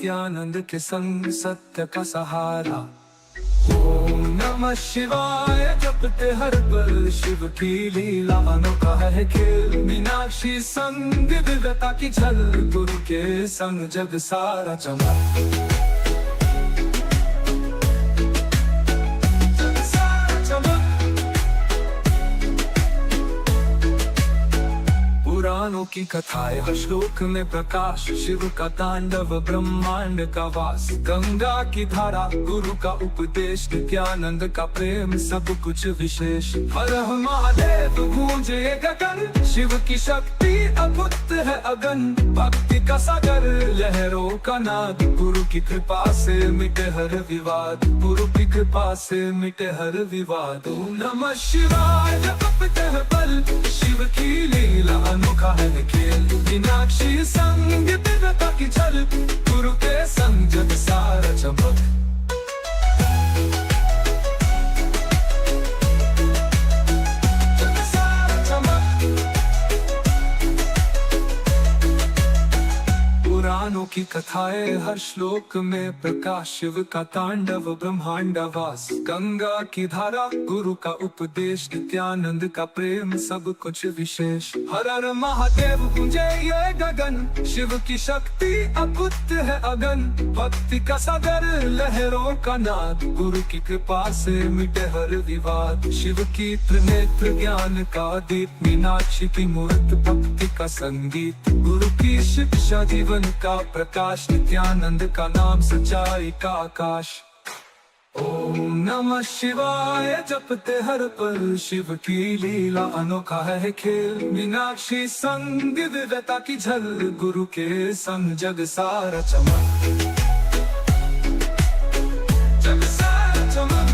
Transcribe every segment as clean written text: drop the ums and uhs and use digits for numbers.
नित्यानंद के संग सत्य का सहारा। ओम नमः शिवाय जपते हर पल शिव की लीला अनोखा है खेल। मीनाक्षी संग विविधता की झल, गुरु के संग जग सारा चमक। पुराणों की कथाएं हर श्लोक में प्रकाश, शिव का तांडव ब्रह्मांड का वास। गंगा की धारा गुरु का उपदेश, नित्यानंद का प्रेम सब कुछ विशेष। हर हर महादेव गूंजे गगन, शिव की शक्ति अद्भुत है अगन। भक्ति का सागर लहरों का नाद, गुरु की कृपा से मिटे हर विवाद। गुरु की कृपा से मिटे हर विवाद। ओम नमः शिवाय जपते हैं पल शिव की लीला अनोखा है खेल। मीनाक्षी संग विविधता की झल, गुरु के संग जग सारा चमक। पुराणों की कथाएं हर श्लोक में प्रकाश, शिव का तांडव ब्रह्मांड वास। गंगा की धारा गुरु का उपदेश, नित्यानंद का प्रेम सब कुछ विशेष। हर हर महादेव गूंजे ये गगन, शिव की शक्ति अद्भुत है अगन। भक्ति का सागर लहरों का नाद, गुरु की कृपा से मिटे हर विवाद। शिव की त्रिनेत्र ज्ञान का दीप, मीनाक्षी की मूर्त भक्ति का संगीत। गुरु की शिक्षा जीवन का प्रकाश, नित्यानंद का नाम सच्चाई का आकाश। ओम नमः शिवाय जपते हर पल शिव की लीला अनोखा है खेल। मीनाक्षी संग विविधता की झल, गुरु के संग जग सारा चमक। जग सारा चमक।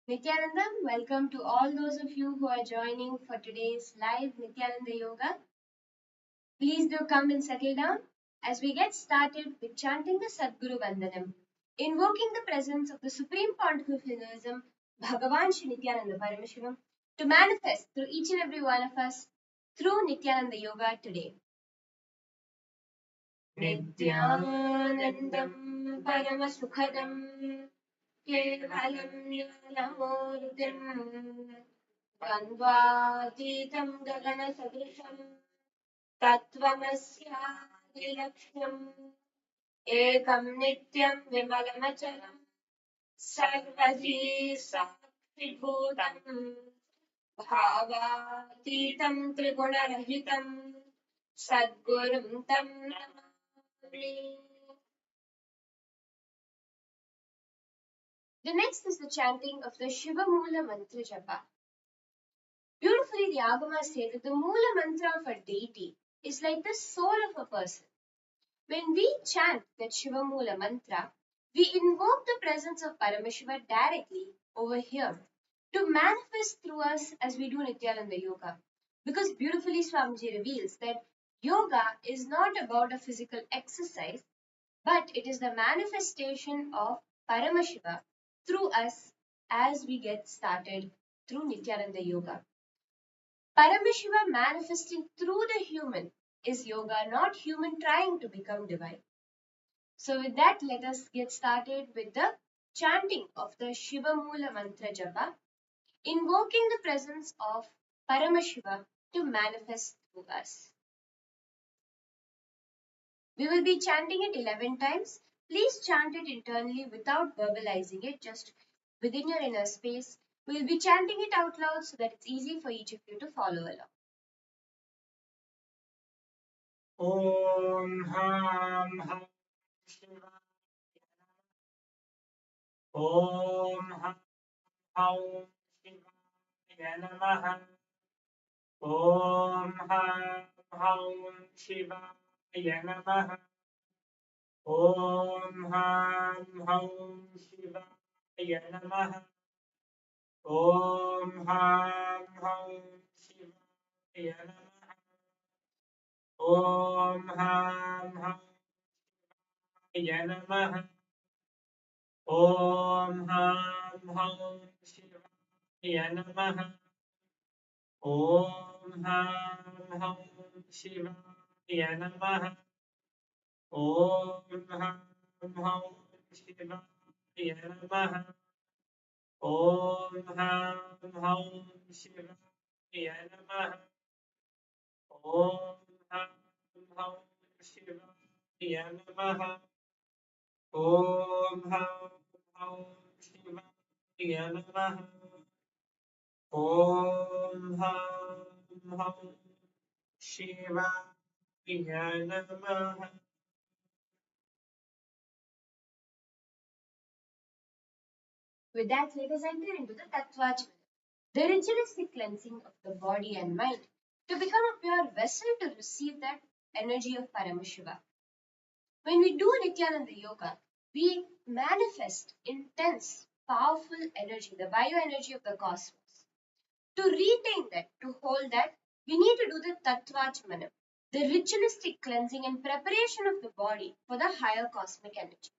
Nithyanandam, welcome to all those of you who are joining for today's live Nithyananda Yoga. Please do come and settle down as we get started with chanting the Sadguru Vandanam, invoking the presence of the Supreme Pontiff of Hinduism, Bhagavan Sri Nithyananda Paramashivam, to manifest through each and every one of us through Nithyananda Yoga today. Nithyanandam Paramasukhadam केवलं ज्ञानमूर्तिम् द्वन्द्वातीतं गगनसदृशं तत्त्वमस्यादिलक्ष्यम् एकं नित्यं विमलमचलं सर्वधी साक्षिभूतं भावातीतं त्रिगुणरहितं सद्गुरुं तं Namami. The next is the chanting of the Shiva Mula Mantra Japa. Beautifully, the Agamas say that the Mula Mantra of a deity is like the soul of a person. When we chant that Shiva Mula Mantra, we invoke the presence of Paramashiva directly over here to manifest through us as we do Nithyananda Yoga. Because beautifully Swamiji reveals that yoga is not about a physical exercise, but it is the manifestation of Paramashiva through us as we get started through Nithyananda Yoga. Paramashiva manifesting through the human is yoga, not human trying to become divine. So with that, let us get started with the chanting of the Shiva Mula Mantra Japa, invoking the presence of Paramashiva to manifest through us. We will be chanting it 11 times. Please chant it internally without verbalizing it, just within your inner space. We will be chanting it out loud so that it's easy for each of you to follow along. Om Ham Ham Shiva. Om Ham Ham Shiva Namaha. Om Ham Ham Shiva Namaha. Om Ham Ham Shiva Namaha. Om Ham Ham Shiva Namaha. Om Ham Ham Shiva Namaha. Om Ham Ham Shiva Namaha. Om Ham Ham Shiva नमः ॐ हं हं शिवाय नमः ॐ हं हं शिवाय नमः ॐ हं हं शिवाय नमः ॐ हं हं शिवाय नमः ॐ हं हं शिवाय नमः With that, let us enter into the Tattvajna, the ritualistic cleansing of the body and mind to become a pure vessel to receive that energy of Paramashiva. When we do Nithyananda Yoga, we manifest intense, powerful energy, the bioenergy of the cosmos. To retain that, to hold that, we need to do the Tattvajna, the ritualistic cleansing and preparation of the body for the higher cosmic energy.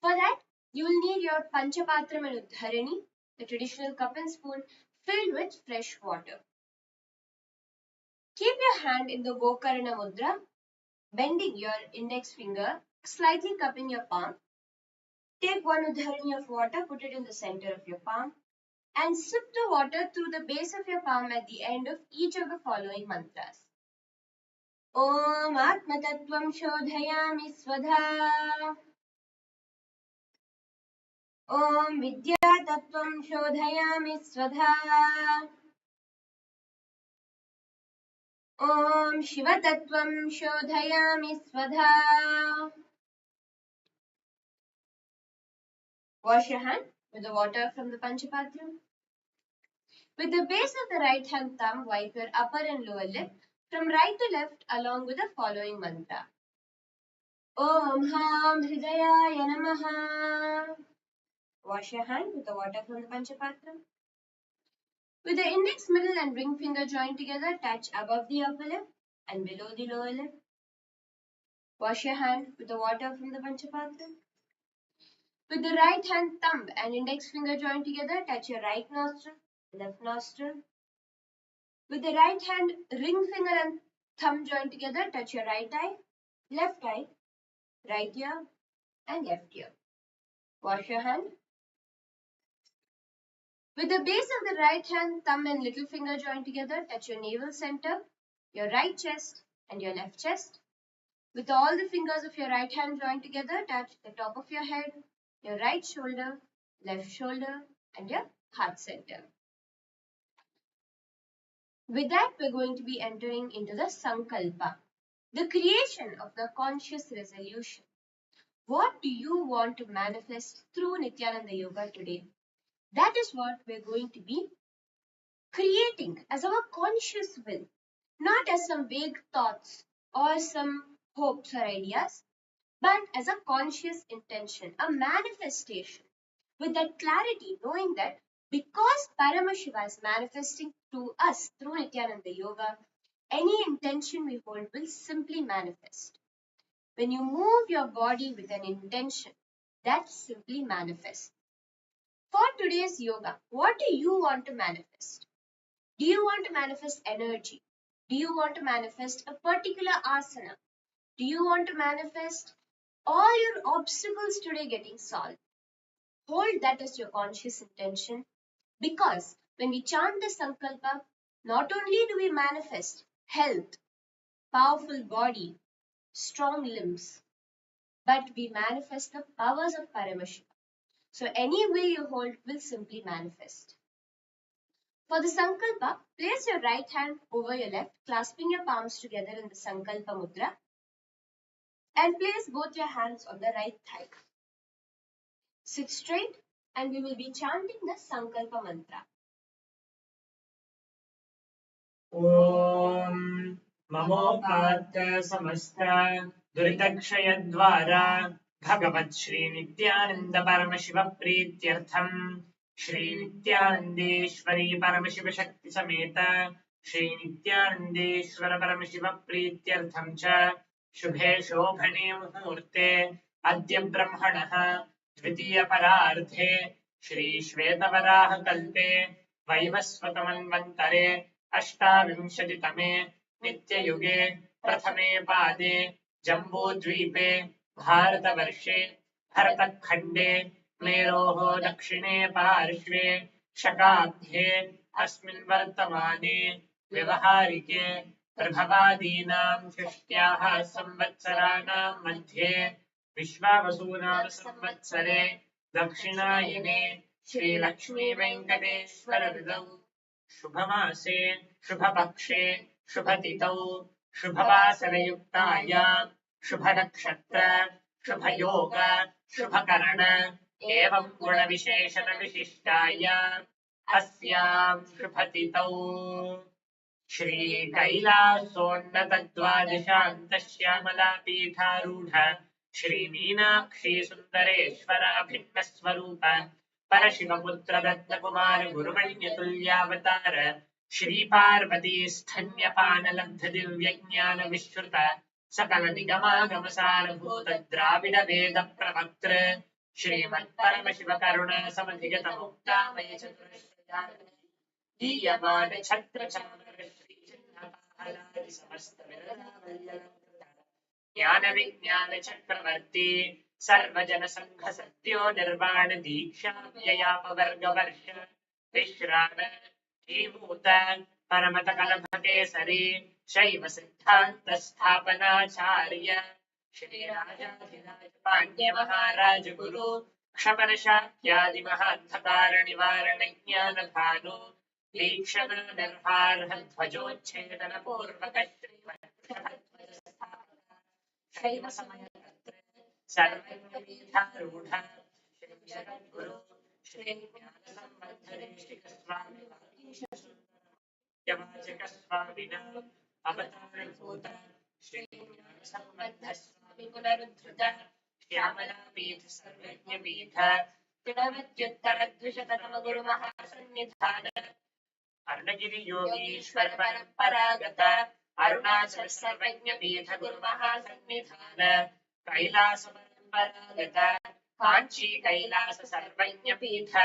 For that, you will need your Panchapatram and Uddharani, the traditional cup and spoon, filled with fresh water. Keep your hand in the Gokarna Mudra, bending your index finger, slightly cupping your palm. Take one Uddharani of water, put it in the center of your palm, and sip the water through the base of your palm at the end of each of the following mantras. Om Atmatattvam Shodhayami Svadha. Om Vidyatattvam Shodhayami Svadha. Om Shivatattvam Shodhayami Svadha. Wash your hand with the water from the Panchapatram. With the base of the right hand thumb, wipe your upper and lower lip from right to left along with the following mantra. Om Ham Hridayaya Namaha. Wash your hand with the water from the Panchapatram. With the index, middle and ring finger joined together, touch above the upper lip and below the lower lip. Wash your hand with the water from the Panchapatram. With the right hand thumb and index finger joined together, touch your right nostril, left nostril. With the right hand ring finger and thumb joined together, touch your right eye, right ear, and left ear. Wash your hand. With the base of the right hand, thumb and little finger joined together, touch your navel center, your right chest, and your left chest. With all the fingers of your right hand joined together, touch the top of your head, your right shoulder, left shoulder, and your heart center. With that, we're going to be entering into the Sankalpa, the creation of the conscious resolution. What do you want to manifest through Nithyananda Yoga today? That is what we're going to be creating as our conscious will, not as some vague thoughts or some hopes or ideas, but as a conscious intention, a manifestation with that clarity, knowing that because Paramashiva is manifesting to us through Nithyananda Yoga, any intention we hold will simply manifest. When you move your body with an intention, that simply manifests. For today's yoga, what do you want to manifest? Do you want to manifest energy? Do you want to manifest a particular asana? Do you want to manifest all your obstacles today getting solved? Hold that as your conscious intention, because when we chant the Sankalpa, not only do we manifest health, powerful body, strong limbs, but we manifest the powers of Paramashiva. So any will you hold will simply manifest. For the Sankalpa, place your right hand over your left, clasping your palms together in the Sankalpa Mudra, and place both your hands on the right thigh. Sit straight, and we will be chanting the Sankalpa mantra. ॐ ममोपात्त समस्त दुरितक्षयद्वारा भगवत् श्रीनित्यानन्द परमशिव प्रीत्यर्थम् श्रीनित्यानन्देश्वरी परमशिव शक्ति समेत श्रीनित्यानन्देश्वर परमशिव प्रीत्यर्थम् च शुभे शोभने मुहूर्ते अद्य ब्रह्मणः द्वितीयपरार्धे श्रीश्वेतवराह कल्पे वैवस्वतमन्वन्तरे अष्टाविंशतितमे नित्ययुगे प्रथमे पादे जम्बूद्वीपे भारतवर्षे भरतखण्डे मेरोः दक्षिणे पार्श्वे शकाब्दे अस्मिन् वर्तमाने व्यवहारिके प्रभवादीनां षष्ट्याः संवत्सराणां मध्ये विश्वावसूनां संवत्सरे दक्षिणायने श्रीलक्ष्मीवेङ्कटेश्वरऋतौ शुभमासे शुभपक्षे शुभतिथौ शुभवासरयुक्तायां शुभनक्षत्र शुभयोग शुभकरण एवं गुणविशेषणविशिष्टायाम् अस्यां शुभतिथौ श्रीकैलासोन्नतद्वादशान्तश्यामलापीठारूढ श्रीमीनाक्षी सुन्दरेश्वराभिन्नस्वरूप परशिवपुत्रदत्तकुमार गुरुमण्यतुल्यावतार श्रीपार्वती स्तन्यपानलब्धदिव्यज्ञानविश्रुत सकल निगमागमसारभूत द्राविड वेद प्रवक्त्र श्रीमत्परमशिव करुणा समधिगत मुक्तामय चतुरश्रयान् दीयमान छत्र चामर श्री चिन्हपालादि समस्त विरजावल्यलङ्कृत ज्ञान विज्ञान चक्रवर्ती सर्वजन संघ सत्यो निर्वाण दीक्षा व्ययापवर्गवर्ष विश्राम जीवूत परमत कलभ केसरी शैव सिद्धांत स्थापनाचार्य श्री राजाधिराज पांड्य महाराज गुरु क्षमन शाक्यादि महांधकार निवारण ज्ञान भानु दीक्षण निर्हार ध्वजोच्छेदन पूर्वक शैव समय सर्वैर्विधारूढ़ श्री जगद्गुरु श्री ज्ञान संबंधरेशिक स्वामी वागीश यवाचक स्वामिनां अवतारभूत श्री ज्ञान संबंध स्वामी पुनरुद्धृत श्यामलापीठ सर्वज्ञ पीठ गुणवत्युत्तर द्विशततम गुरु महासन्निधान अर्णगिरि योगीश्वर परंपरागत अरुणाचल सर्वज्ञ पीठ गुरु महासन्निधान कैलास परंपरागत कांची कैलास सर्वज्ञ पीठ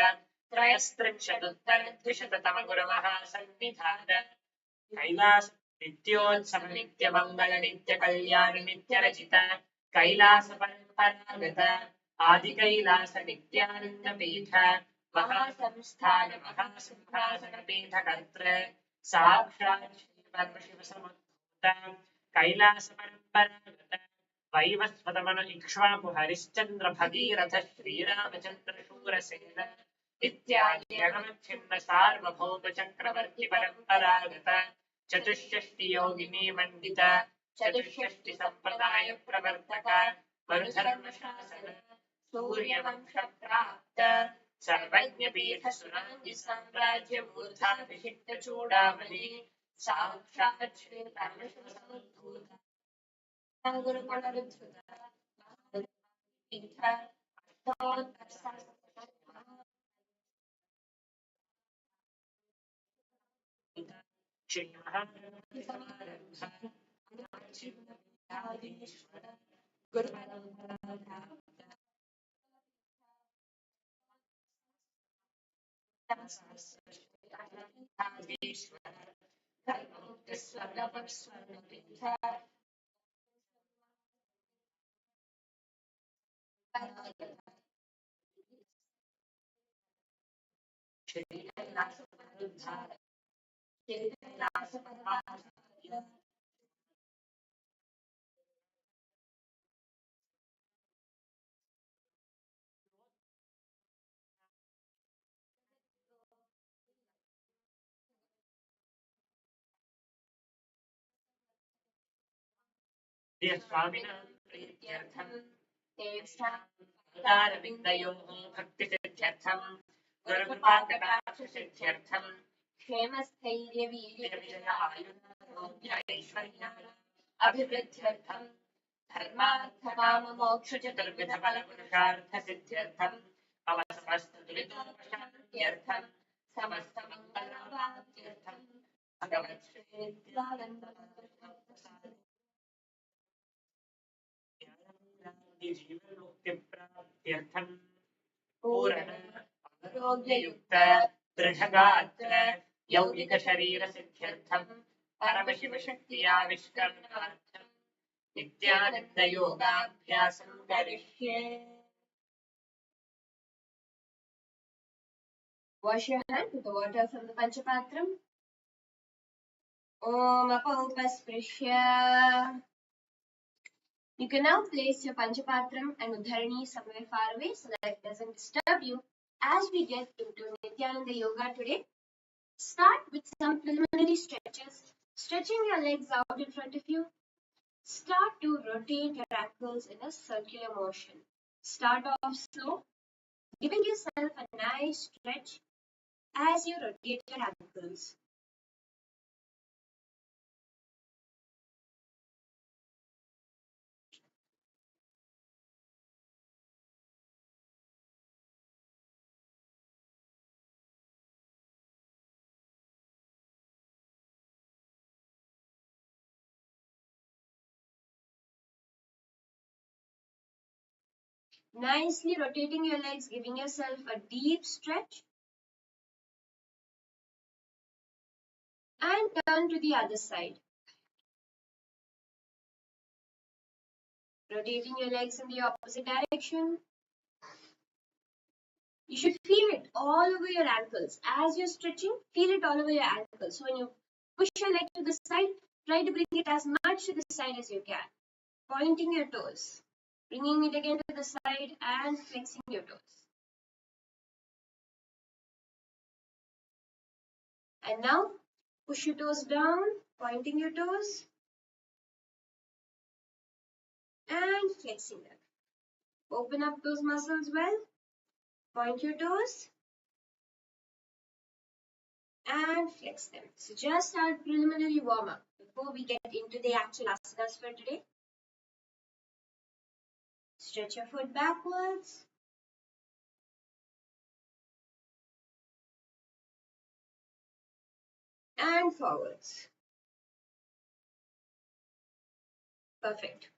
त्रयस्त्रिंशदुत्तर द्विशततम गुरु महासन्निधान कैलास नित्योत्सव नित्य मंगल नित्य कल्याण नित्य रचित कैलास परंपरागत आदि कैलास नित्यानंद पीठ महासंस्थान महासिंहासन पीठ कर्त्र साक्षात् श्री परमशिव समुद्भूत कैलास परंपरागत वैवस्वतमनु इक्ष्वाकु हरिश्चंद्र भगीरथ श्रीरामचंद्र शूरसेन इत्यादि अगमच्छिन्न सार्वभौम चक्रवर्ती परंपरागत चतुष्षष्टि योगिनी मंडित चतुष्षष्टि संप्रदाय प्रवर्तक मरुधर्म शासन सूर्यवंश प्राप्त सर्वज्ञ पीठ सुरांगी साम्राज्य मूर्धाभिषिक्त चूड़ामणि साक्षात् श्री परमशिव समुद्भूत गुरु पुनरुद्धृत पीठ अष्टोत्तर श्री महागणपति समारंभ पीठाधीश्वर गुरु परंपरा पीठाधीश्वर धर्ममुक्त स्वर्गपट स्वर्णपीठ श्री कैलास पुनरुद्धार श्री कैलास परमाचार्य स्वामिनां प्रीत्यर्थं तेषां अवतारबिन्दयोः भक्तिसिद्ध्यर्थं गुरुकृपाकटाक्षसिद्ध्यर्थं क्षेमस्थैर्यवीर्यविजयायुरारोग्यैश्वर्याणाम् अभिवृद्ध्यर्थं धर्मार्थकाममोक्षचतुर्विधफलपुरुषार्थसिद्ध्यर्थं मम समस्तदुरितोपशान्त्यर्थं समस्तमङ्गलावाप्त्यर्थं भगवत् श्री जीवन मुक्ति प्राप्त्यर्थं पूर्ण आरोग्ययुक्त दृढगात्र यौगिक शरीर सिद्ध्यर्थं परमशिव शक्ति आविष्करणार्थं Nithyananda Yoga Abhyasam Karishye. Wash your hand with the water from the Panchapatram. Om Apaupasprisya. You can now place your Panchapatram and Udharani somewhere far away so that it doesn't disturb you. As we get into Nithyananda Yoga today, start with some preliminary stretches, stretching your legs out in front of you. Start to rotate your ankles in a circular motion. Start off slow, giving yourself a nice stretch as you rotate your ankles. Nicely rotating your legs, giving yourself a deep stretch. And turn to the other side. Rotating your legs in the opposite direction. You should feel it all over your ankles. As you're stretching, feel it all over your ankles. So when you push your leg to the side, try to bring it as much to the side as you can. Pointing your toes. Bringing it again to the side and flexing your toes. And now, push your toes down, pointing your toes. And flexing them. Open up those muscles well. Point your toes. And flex them. So just our preliminary warm-up before we get into the actual asanas for today. Stretch your foot backwards. And forwards. Perfect.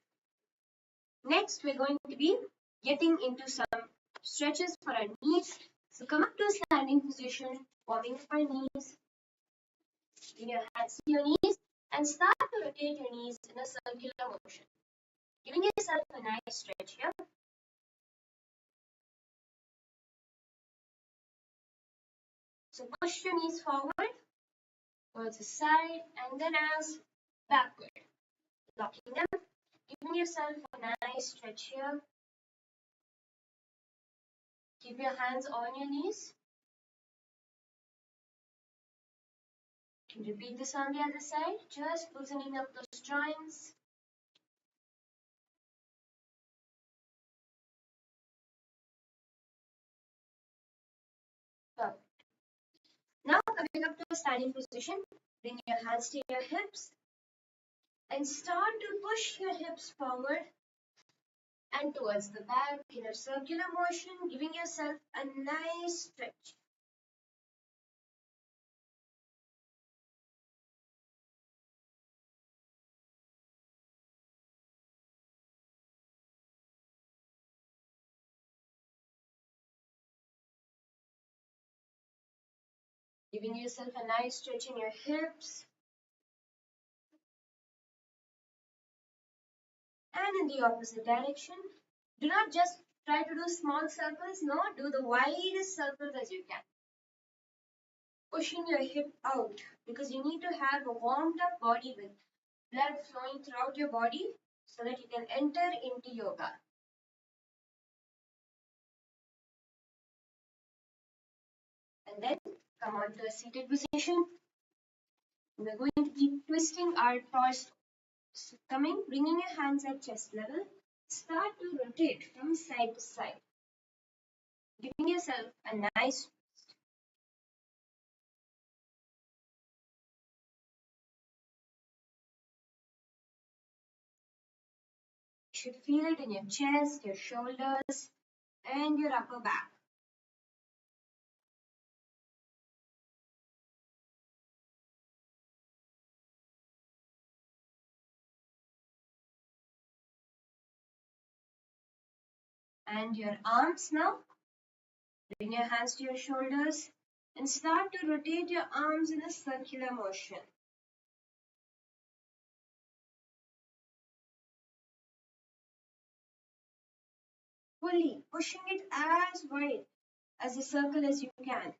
Next, we're going to be getting into some stretches for our knees. So come up to a standing position, warming up our knees. Bring your hands to your knees and start to rotate your knees in a circular motion. Giving yourself a nice stretch here. So push your knees forward, towards the side, and then as backward. Locking them, giving yourself a nice stretch here. Keep your hands on your knees. Repeat this on the other side, just loosening up those joints. Perfect. Now coming up to a standing position, bring your hands to your hips and start to push your hips forward and towards the back in a circular motion, giving yourself a nice stretch. Giving yourself a nice stretch in your hips. And in the opposite direction, do not just try to do small circles, no, do the widest circles as you can. Pushing your hip out because you need to have a warmed up body with blood flowing throughout your body so that you can enter into yoga. And then come on to a seated position. We're going to keep twisting our torso. So bringing your hands at chest level. Start to rotate from side to side. Giving yourself a nice twist. You should feel it in your chest, your shoulders, and your upper back. And your arms now. Bring your hands to your shoulders and start to rotate your arms in a circular motion. fully, pushing it as wide as a circle as you can.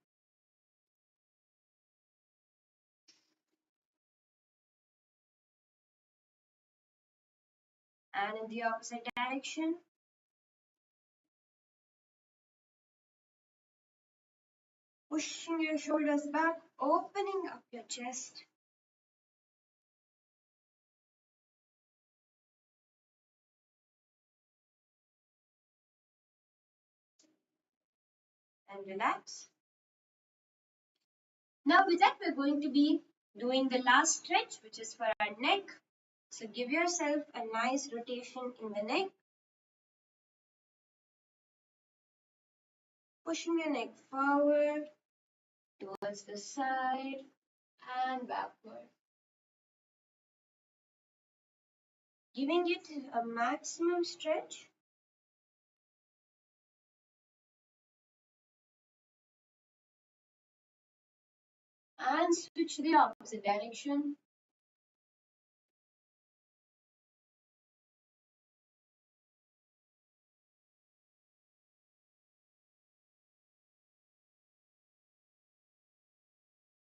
And in the opposite direction, pushing your shoulders back, opening up your chest. And relax. Now with that, we're going to be doing the last stretch, which is for our neck. So give yourself a nice rotation in the neck. Pushing your neck forward, towards the side, and backward. Giving it a maximum stretch. And switch to the opposite direction.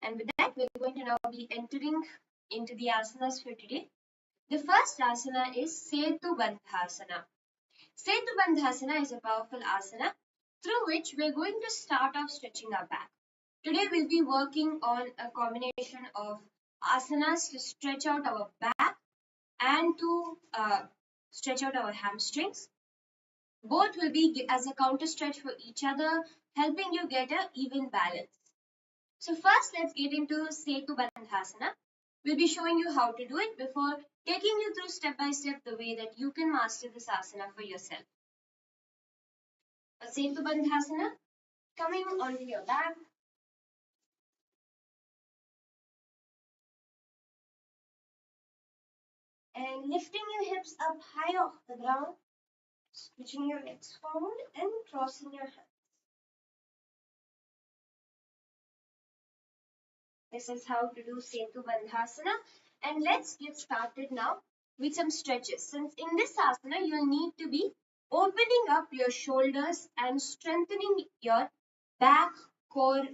And with that, we're going to now be entering into the asanas for today. The first asana is Setu Bandhasana. Setu Bandhasana is a powerful asana through which we're going to start off stretching our back. Today we'll be working on a combination of asanas to stretch out our back and to stretch out our hamstrings. Both will be as a counter stretch for each other, helping you get an even balance. So first, let's get into Setu Bandhasana. We'll be showing you how to do it before taking you through step by step the way that you can master this asana for yourself. A Setu Bandhasana, coming onto your back. And lifting your hips up high off the ground, switching your legs forward and crossing your hands. This is how to do Setu Bandhasana. And let's get started now with some stretches. Since in this asana, you'll need to be opening up your shoulders and strengthening your back, core,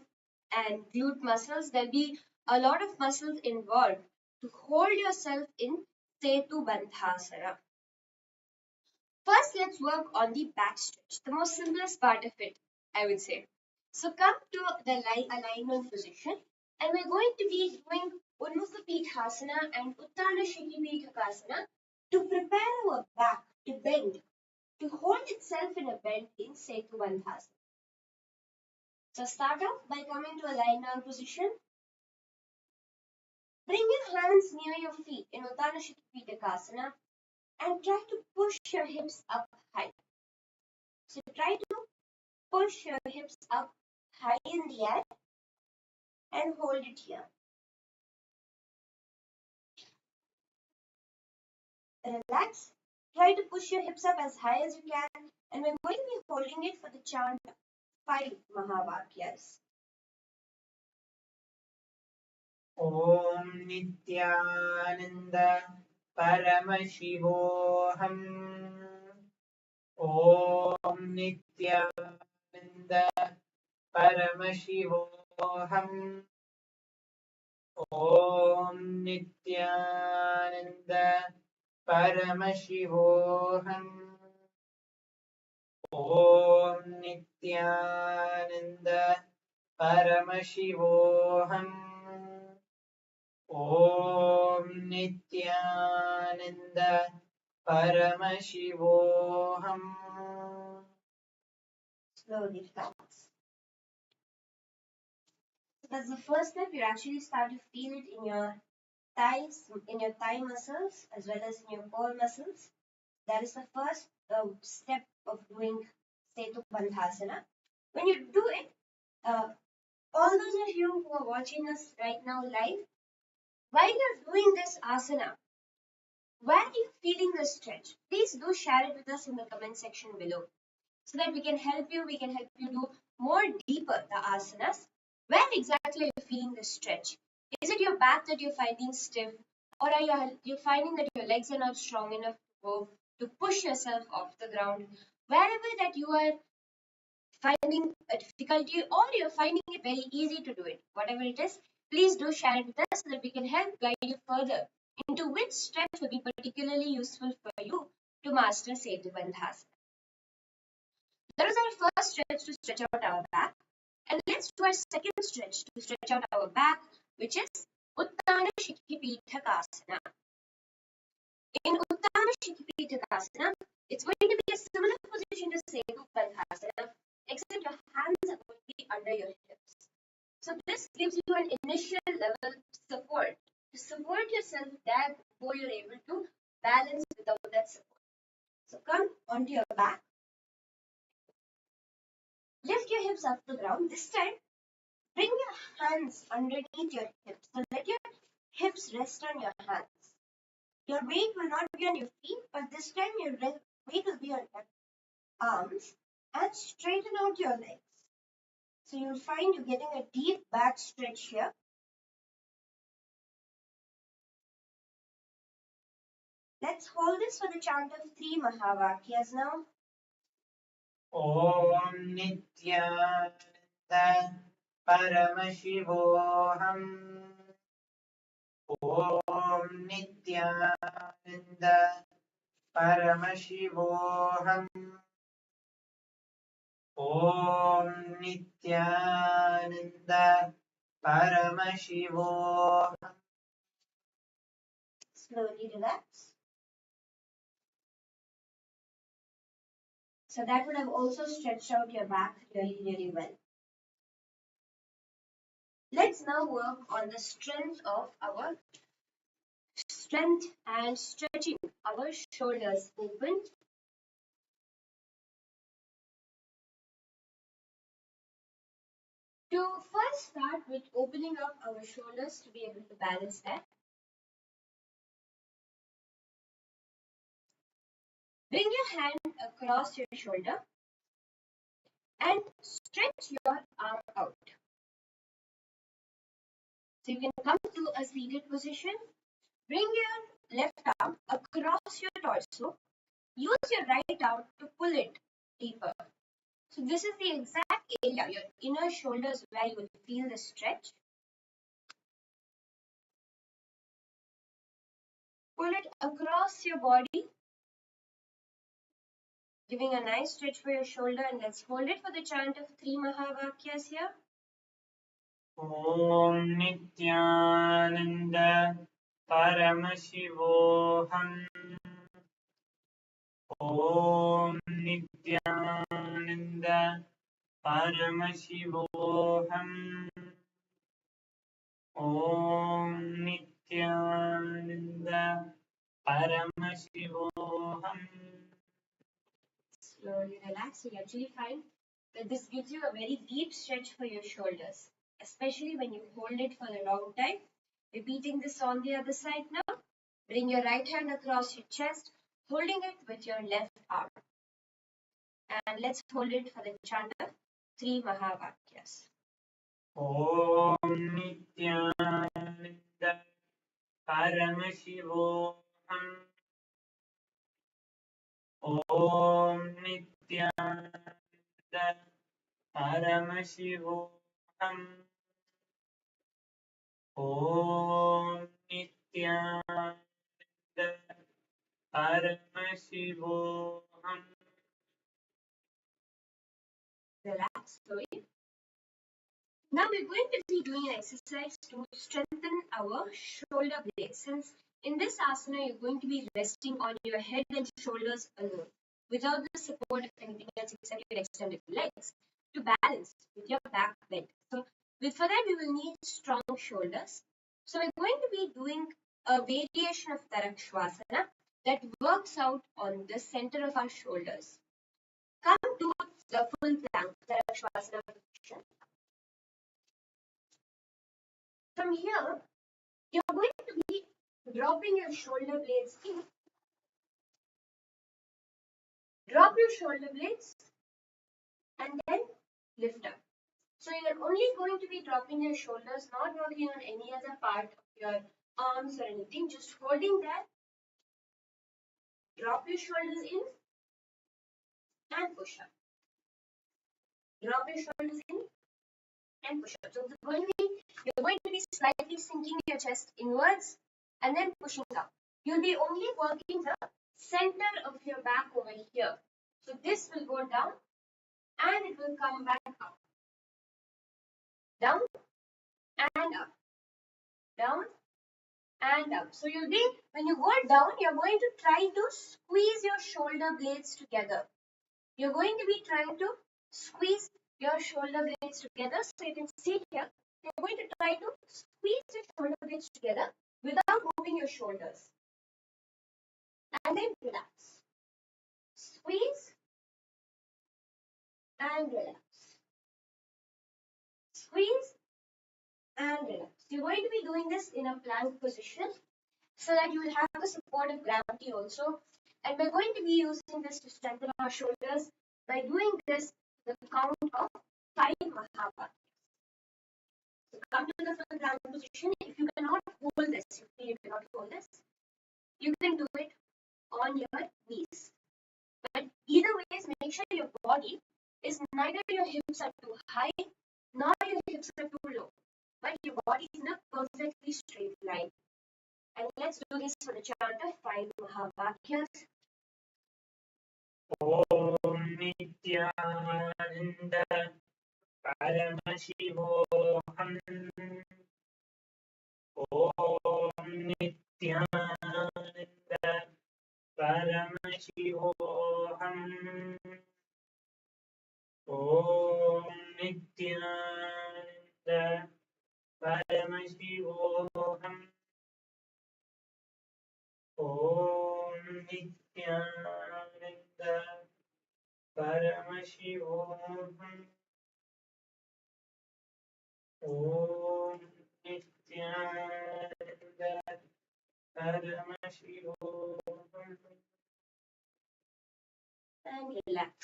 and glute muscles. There'll be a lot of muscles involved to hold yourself in Setu Bandhasana. First, let's work on the back stretch, the most simplest part of it, I would say. So come to the alignment position, and we're going to be doing Unnukha Pithasana and Uttana Shikipithakasana to prepare our back to bend, to hold itself in a bend in Setu Bandhasana. So start off by coming to a lying down position. Bring your hands near your feet in Uttana Shikipithakasana and try to push your hips up high. So try to push your hips up high in the air and hold it here. Relax. Try to push your hips up as high as you can, and we're going to be holding it for the chant 5 Mahavakyas. Om Nithyananda Paramashivam. Om Nithyananda Paramashivam. Om Nithyananda Paramashivam. Om Nithyananda Paramashivam. Om Nithyananda Paramashivoham. Slowly relax. So that's the first step. You actually start to feel it in your thighs, in your thigh muscles, as well as in your core muscles. That is the first step of doing Setu Bandhasana. When you do it, all those of you who are watching us right now live, while you're doing this asana, where are you feeling the stretch? Please do share it with us in the comment section below so that we can help you do more deeper the asanas. Where exactly are you feeling the stretch? Is it your back that you're finding stiff, or are you finding that your legs are not strong enough to push yourself off the ground? Wherever that you are finding a difficulty or you're finding it very easy to do it, whatever it is, please do share it with us so that we can help guide you further into which stretch will be particularly useful for you to master Setu Bandhasana. That is our first stretch to stretch out our back. And let's do our second stretch to stretch out our back, which is Uttana Shikipithakasana. In Uttana Shikipithakasana, it's going to be a similar position to Setu Bandhasana, except your hands are going to be under your hips. So this gives you an initial level support to support yourself there before you're able to balance without that support. So come onto your back. Lift your hips off the ground. This time, bring your hands underneath your hips. So let your hips rest on your hands. Your weight will not be on your feet, but this time your weight will be on your arms, and straighten out your legs. So you'll find you're getting a deep back stretch here. Let's hold this for the chant of 3 Mahavakyas now. Om Nithyananda Paramashivam. Om Nithyananda Paramashivam. Om Nithyananda Paramashivam. Slowly relax. So that would have also stretched out your back really, really well. Let's now work on the strength and stretching our shoulders open. To first start with opening up our shoulders to be able to balance that. Bring your hand across your shoulder and stretch your arm out. So you can come to a seated position. Bring your left arm across your torso. Use your right arm to pull it deeper. So this is the exact area, your inner shoulders, where you will feel the stretch. Pull it across your body, giving a nice stretch for your shoulder, and let's hold it for the chant of 3 Mahavakyas here. Om Nithyananda Paramashivoham. Om Nithyananda Paramashivoham. Om Nithyananda Paramashivoham. Slowly relax. You actually find that this gives you a very deep stretch for your shoulders, especially when you hold it for a long time. Repeating this on the other side now. Bring your right hand across your chest, holding it with your left arm. And let's hold it for the chant of 3 Mahavakyas. Om Nithyananda Paramashivoham. Om Nithyananda Paramashivoham. Om Nithyananda Paramashivoham. Relax slowly. Now we're going to be doing an exercise to strengthen our shoulder blades. Since in this asana, you're going to be resting on your head and shoulders alone, without the support of anything else except your extended legs, to balance with your back bend. So for that, we will need strong shoulders. So we're going to be doing a variation of Tarakshvasana that works out on the center of our shoulders. Come to the full plank Tarakshvasana position. From here, you're going to be dropping your shoulder blades in. Drop your shoulder blades and then lift up. So you're only going to be dropping your shoulders, not working on any other part of your arms or anything, just holding that. Drop your shoulders in and push up. Drop your shoulders in and push up. So you're going to be slightly sinking your chest inwards and then pushing up. You'll be only working the center of your back over here. So this will go down and it will come back up. Down and up. Down and up. So when you go down, you're going to try to squeeze your shoulder blades together. You're going to be trying to squeeze your shoulder blades together. So you can see here, you're going to try to squeeze your shoulder blades together without moving your shoulders. And then relax. Squeeze and relax. Squeeze and relax. You're going to be doing this in a plank position so that you will have the support of gravity also. And we're going to be using this to strengthen our shoulders by doing this the count of 5 Mahabharata. So come to the full plank position. If you cannot hold this, you can do it on your knees. But either ways, make sure your body is neither your hips are too high nor your hips are too low, but your body is in a perfectly straight line. And let's do this for the chant of 5 Mahavakyas. Om Nithyananda Paramashivam. Om Nithyananda Paramashivam. Om Nithyananda Paramashivam. Om Nithyananda Paramashivam. Om Nithyananda Paramashivam. And relax.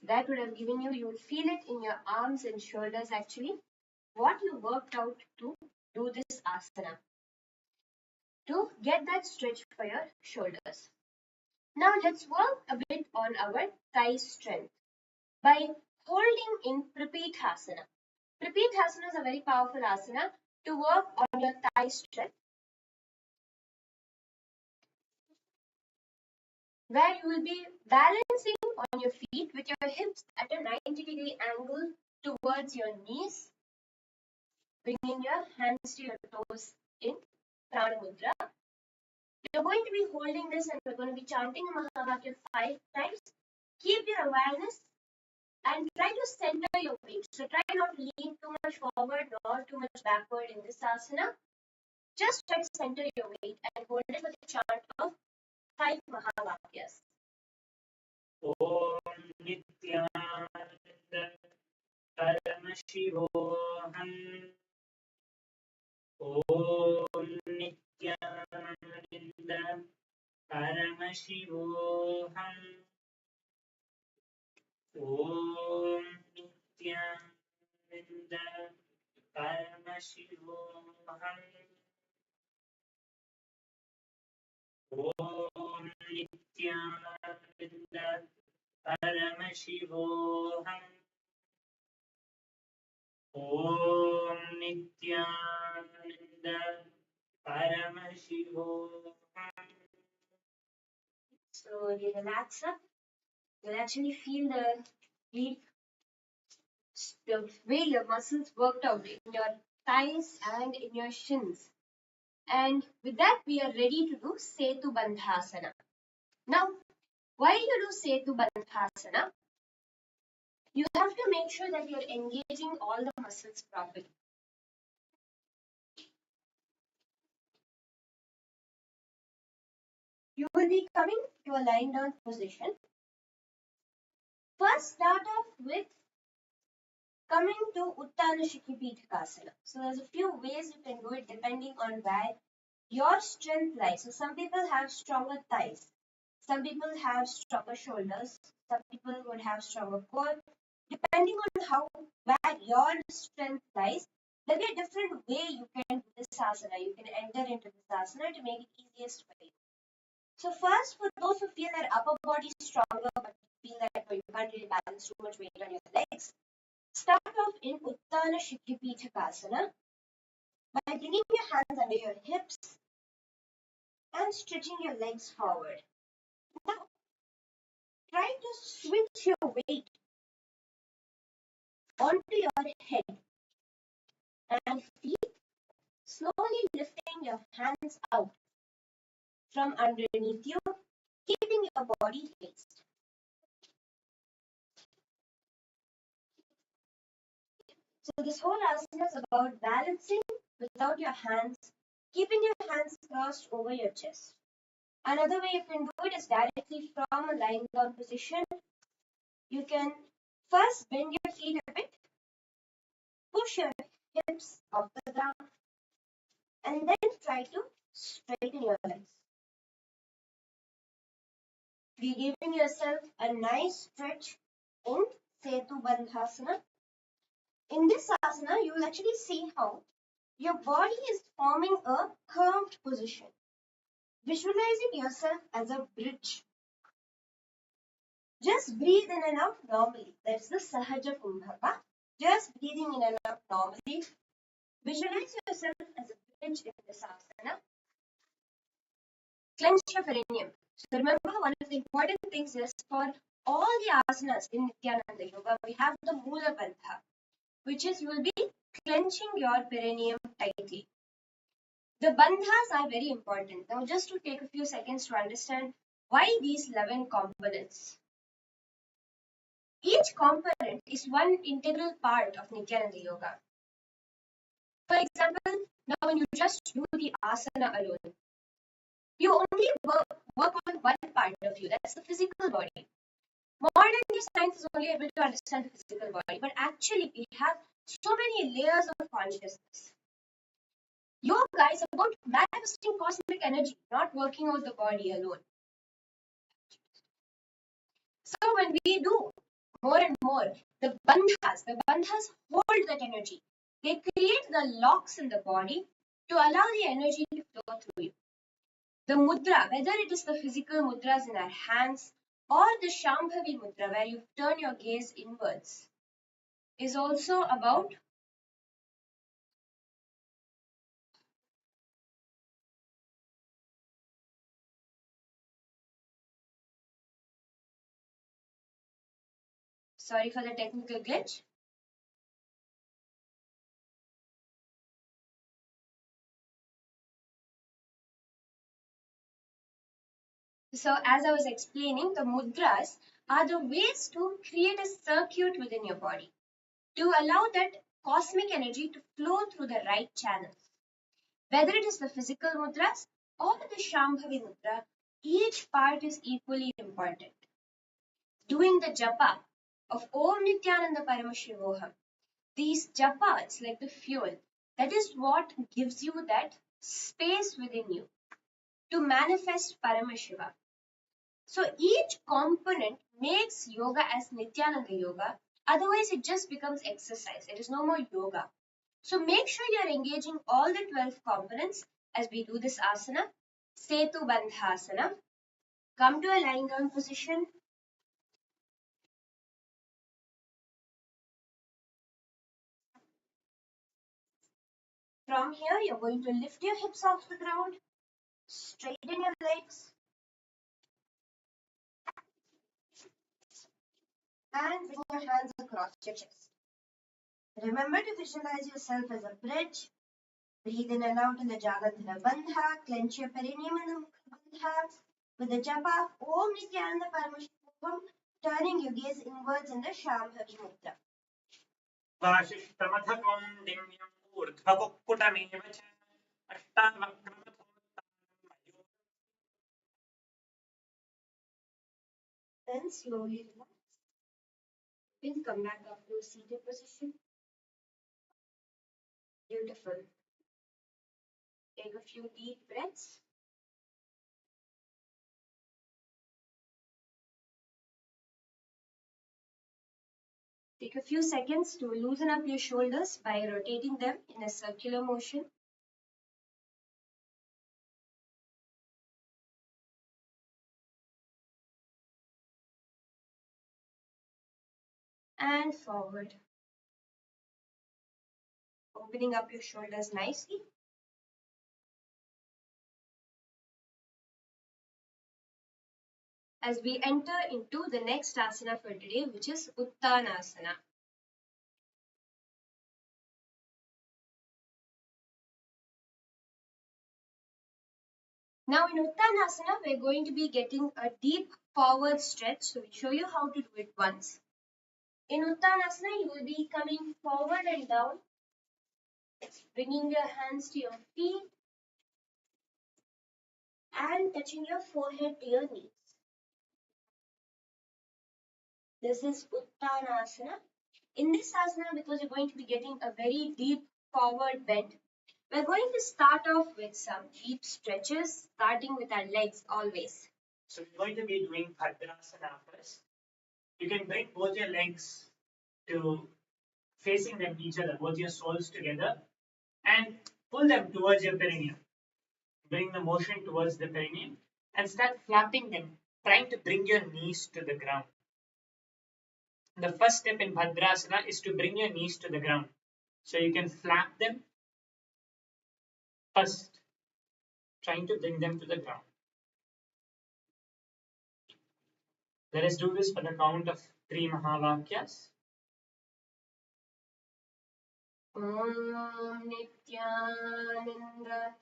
That would have given you will feel it in your arms and shoulders actually, what you worked out to do this asana, to get that stretch for your shoulders. Now let's work a bit on our thigh strength by holding in Prapithasana. Prapithasana is a very powerful asana to work on your thigh strength, where you will be balancing on your feet with your hips at a 90-degree angle towards your knees, bringing your hands to your toes in Prana Mudra. You're going to be holding this and we're going to be chanting Mahavakya 5 times. Keep your awareness and try to center your weight. So try not to lean too much forward nor too much backward in this asana. Just try to center your weight and hold it for the chant of 5 Mahavakyas. Om Nithyananda Paramashivam. Om Nithyananda Paramashivam. Om Nithyananda Paramashivam. Om Nithyananda Paramashivam. Om Nithyananda Paramashivam. Slowly relax up. You'll actually feel the way your muscles worked out in your thighs and in your shins. And with that, we are ready to do Setu Bandhasana. Now, while you do Setu Bandhasana, you have to make sure that you're engaging all the muscles properly. You will be coming to a lying down position. First, start off with coming to Uttana Shikipithikasana. So there's a few ways you can do it depending on where your strength lies. So some people have stronger thighs. Some people have stronger shoulders. Some people would have stronger core. Depending on where your strength lies, there'll be a different way you can do this asana. You can enter into this asana to make it easiest for you. So first, for those who feel that upper body is stronger but feel that you can't really balance too much weight on your legs, start off in Uttana Shikripithakasana by bringing your hands under your hips and stretching your legs forward. Now, try to switch your weight onto your head and feet, slowly lifting your hands out from underneath you, keeping your body raised. So this whole asana is about balancing without your hands, keeping your hands crossed over your chest. Another way you can do it is directly from a lying down position. You can first bend your feet a bit, push your hips off the ground, and then try to straighten your legs. Be giving yourself a nice stretch in Setu Bandhasana. In this asana, you will actually see how your body is forming a curved position. Visualizing yourself as a bridge. Just breathe in and out normally. That's the Sahaja Kumbhaka. Just breathing in and out normally. Visualize yourself as a bridge in this asana. Clench your perineum. So remember, one of the important things is for all the asanas in Nithyananda Yoga, we have the Mula Bandha, which is you will be clenching your perineum tightly. The bandhas are very important. Now, just to take a few seconds to understand why these 11 components. Each component is one integral part of Nithyananda Yoga. For example, now when you just do the asana alone, you only work on one part of you, that's the physical body. Modern science is only able to understand the physical body, but actually we have so many layers of consciousness. Yoga is about manifesting cosmic energy, not working out the body alone. So when we do more and more, the bandhas hold that energy. They create the locks in the body to allow the energy to flow through you. The mudra, whether it is the physical mudras in our hands or the Shambhavi mudra, where you turn your gaze inwards, is also about sorry for the technical glitch. So as I was explaining, the mudras are the ways to create a circuit within your body to allow that cosmic energy to flow through the right channels. Whether it is the physical mudras or the Shambhavi mudra, each part is equally important. Doing the japa of Om Nithyananda Paramashivam, these japas like the fuel, that is what gives you that space within you to manifest Paramashiva. So each component makes yoga as Nithyananda Yoga, otherwise it just becomes exercise. It is no more yoga. So make sure you are engaging all the 12 components as we do this asana. Setu Bandhasana. Come to a lying down position. From here, you're going to lift your hips off the ground, straighten your legs, and bring your hands across your chest. Remember to visualize yourself as a bridge. Breathe in and out in the Jagadhara Bandha. Clench your perineum in the Mukha Bandha. With the japa Om Nithyananda Paramashivam, turning your gaze inwards in the Shambhavi Mudra. वासिष्ठमथकं दिव्यं ऊर्ध्वकुक्कुटमेव च अष्टावक्रमथोत्तानं Then slowly relax. Then come back up to a seated position. Beautiful. Take a few deep breaths. Take a few seconds to loosen up your shoulders by rotating them in a circular motion. and forward. Opening up your shoulders nicely. As we enter into the next asana for today, which is Uttanasana. Now in Uttanasana, we're going to be getting a deep forward stretch. So we'll show you how to do it once. In Uttanasana, you will be coming forward and down, bringing your hands to your feet and touching your forehead to your knees. This is Uttanasana. In this asana, because you're going to be getting a very deep forward bend, we're going to start off with some deep stretches, starting with our legs always. So we're going to be doing Bhadrasana first. You can bring both your legs to facing them each other, both your soles together, and pull them towards your perineum. Bring the motion towards the perineum and start flapping them, trying to bring your knees to the ground. The first step in Bhadrasana is to bring your knees to the ground. So you can flap them first, trying to bring them to the ground. Let us do this for the count of 3 Mahavakyas. Om Nithyananda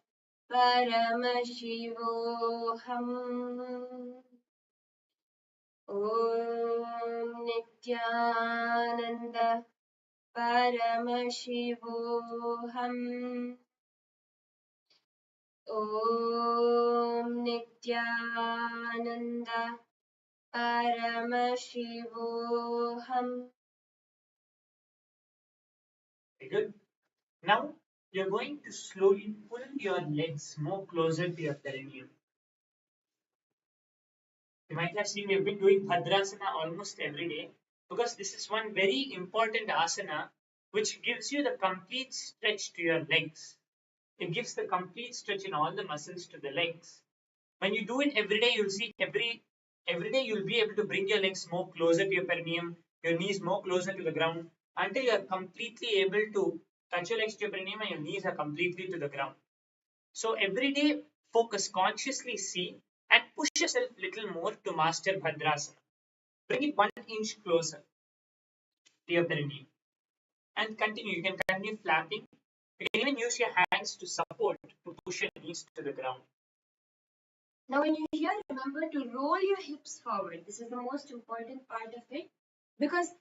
Paramashivam. Om Nithyananda Paramashivam. Om Nithyananda Paramashivam. Very good. Now you're going to slowly pull your legs more closer to your perineum. You might have seen we've been doing Bhadrasana almost every day because this is one very important asana which gives you the complete stretch to your legs. It gives the complete stretch in all the muscles to the legs. When you do it every day, you'll see every day you'll be able to bring your legs more closer to your perineum, your knees more closer to the ground until you are completely able to touch your legs to your perineum and your knees are completely to the ground. So every day, focus, consciously see and push yourself a little more to master Bhadrasana. Bring it 1 inch closer to your perineum and continue. You can continue flapping. You can even use your hands to support to push your knees to the ground. Now when you hear, remember to roll your hips forward. This is the most important part of it because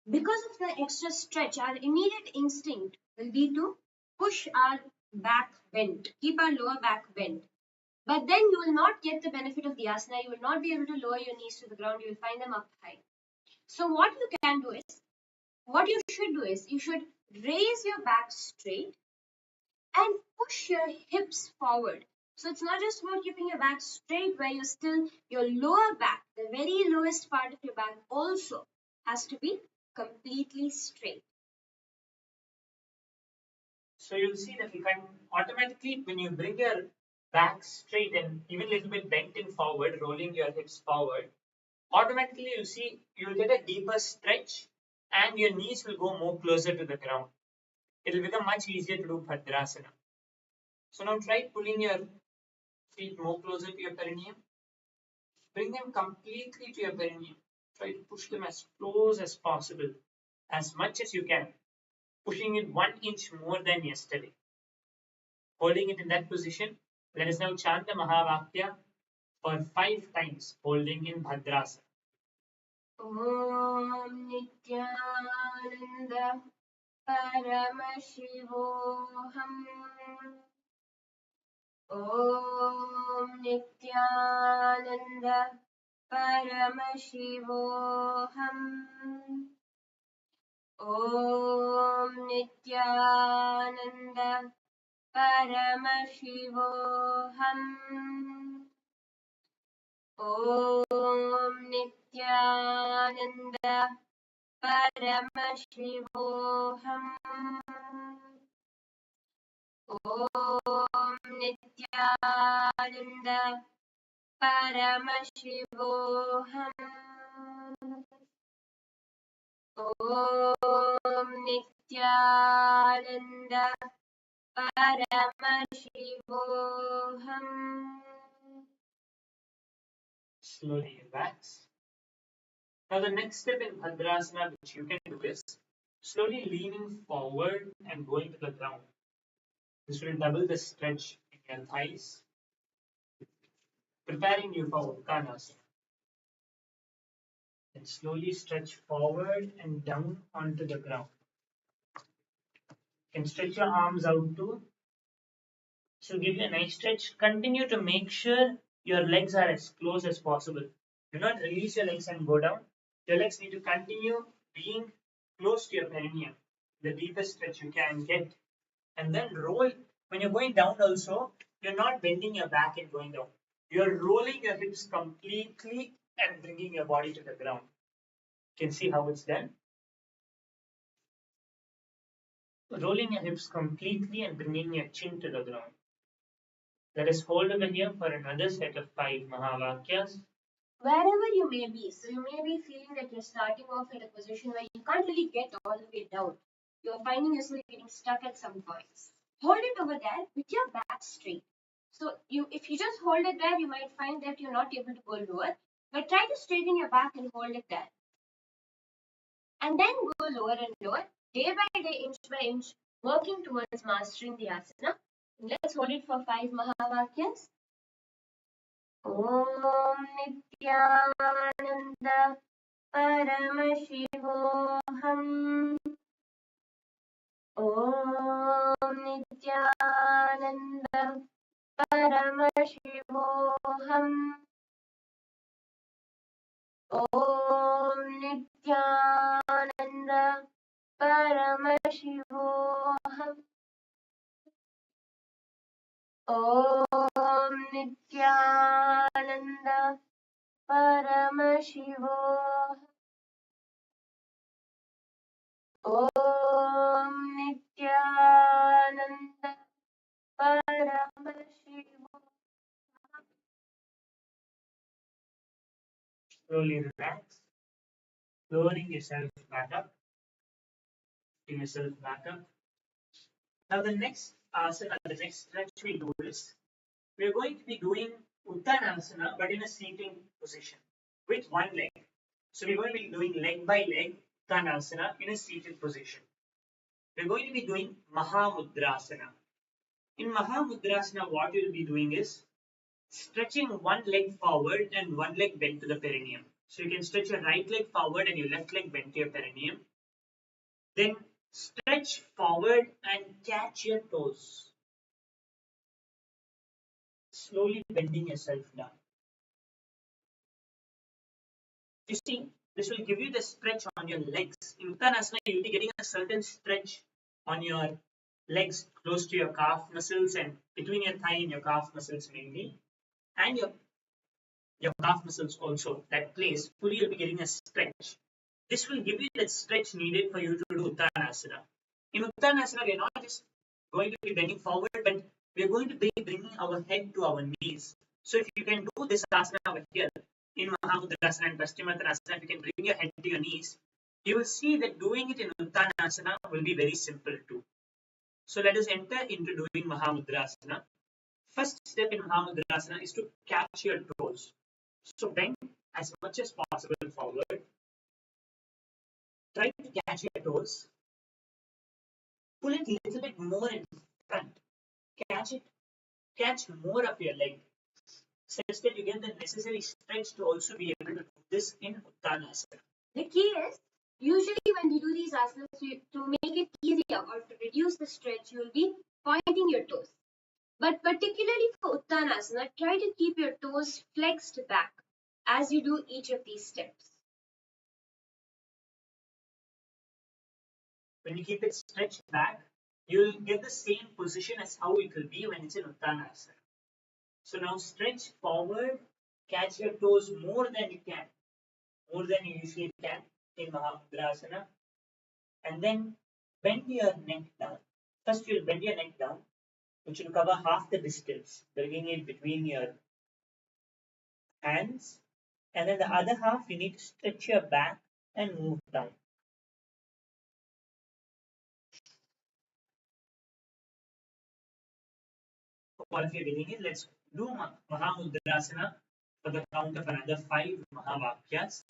of the extra stretch, our immediate instinct will be to push our back bent, keep our lower back bent. But then you will not get the benefit of the asana. You will not be able to lower your knees to the ground. You will find them up high. So what you should do is, you should raise your back straight and push your hips forward. So it's not just about keeping your back straight where you're still, your lower back, the very lowest part of your back also has to be completely straight. So you'll see that you can automatically, when you bring your back straight and even a little bit bent in forward, rolling your hips forward, automatically you'll see you'll get a deeper stretch and your knees will go more closer to the ground. It will become much easier to do Bhadrasana. So now try pulling your feet more closer to your perineum. Bring them completely to your perineum. Try to push them as close as possible, as much as you can, pushing it 1 inch more than yesterday. Holding it in that position, let us now chant the Mahavakya for 5 times, holding in Bhadrasana. Om Nithyananda Paramashivam. Om Nithyananda Paramashivam. Om Nithyananda Paramashivam. Om Nithyananda Paramashivam. Om Nithyananda Paramashivam. Om Nithyananda Paramashivam. Slowly relax. Now the next step in Bhadrasana which you can do is slowly leaning forward and going to the ground. This will double the stretch in your thighs, preparing you for Uttanasana. And slowly stretch forward and down onto the ground. You can stretch your arms out too. So give you a nice stretch. Continue to make sure your legs are as close as possible. Do not release your legs and go down. Your legs need to continue being close to your perineum, the deepest stretch you can get. And then roll. When you're going down also, you're not bending your back and going down. You're rolling your hips completely and bringing your body to the ground. You can see how it's done. Rolling your hips completely and bringing your chin to the ground. Let us hold over here for another set of 5 Mahavakyas. Wherever you may be, so you may be feeling that you're starting off at a position where you can't really get all the way down. You're finding yourself getting stuck at some points. Hold it over there with your back straight. So if you just hold it there, you might find that you're not able to go lower. But try to straighten your back and hold it there. And then go lower and lower, day by day, inch by inch, working towards mastering the asana. Let's hold it for 5 Mahavakyas. Om Nithyananda Paramashivam. Om Nithyananda Paramashivam. Om Nithyananda Paramashivam. Om Nithyananda Paramashivam. Om Nithyananda Paramashivam. Slowly relax, lowering yourself back up, bring yourself back up. Now the next asana, the next stretch we do is we are going to be doing Uttanasana but in a seating position with one leg. So we're going to be doing leg by leg Uttanasana in a seated position. We're going to be doing Mahamudrasana. In Mahamudrasana, what you'll be doing is stretching one leg forward and one leg bent to the perineum. So you can stretch your right leg forward and your left leg bent to your perineum. Then stretch forward and catch your toes. Slowly bending yourself down. You see, this will give you the stretch on your legs. In Uttanasana, you'll be getting a certain stretch on your legs close to your calf muscles and between your thigh and your calf muscles mainly. And your calf muscles also, that place, fully you'll be getting a stretch. This will give you that stretch needed for you to do Uttanasana. In Uttanasana, we are not just going to be bending forward, but we are going to be bringing our head to our knees. So if you can do this asana over here, in Mahamudrasana and Paschimottanasana, if you can bring your head to your knees, you will see that doing it in Uttanasana will be very simple too. So let us enter into doing Mahamudrasana. First step in Mahamudrasana is to catch your toes. So bend as much as possible forward. Try to catch your toes. Pull it a little bit more in front. Catch it. Catch more of your leg. Such that you get the necessary stretch to also be able to do this in Uttanasana. The key is, usually when we do these asanas, to make it easier or to reduce the stretch, you will be pointing your toes. But particularly for Uttanasana, try to keep your toes flexed back as you do each of these steps. When you keep it stretched back, you'll get the same position as how it will be when it's in Uttanasana. So now stretch forward, catch your toes more than you can, more than you usually can in Mahamudrasana, and then bend your neck down. First, you'll bend your neck down, which will cover half the distance, bringing it between your hands, and then the other half you need to stretch your back and move down. all of you getting it, let's do Mahamudrasana for the count of another 5 Mahavakyas.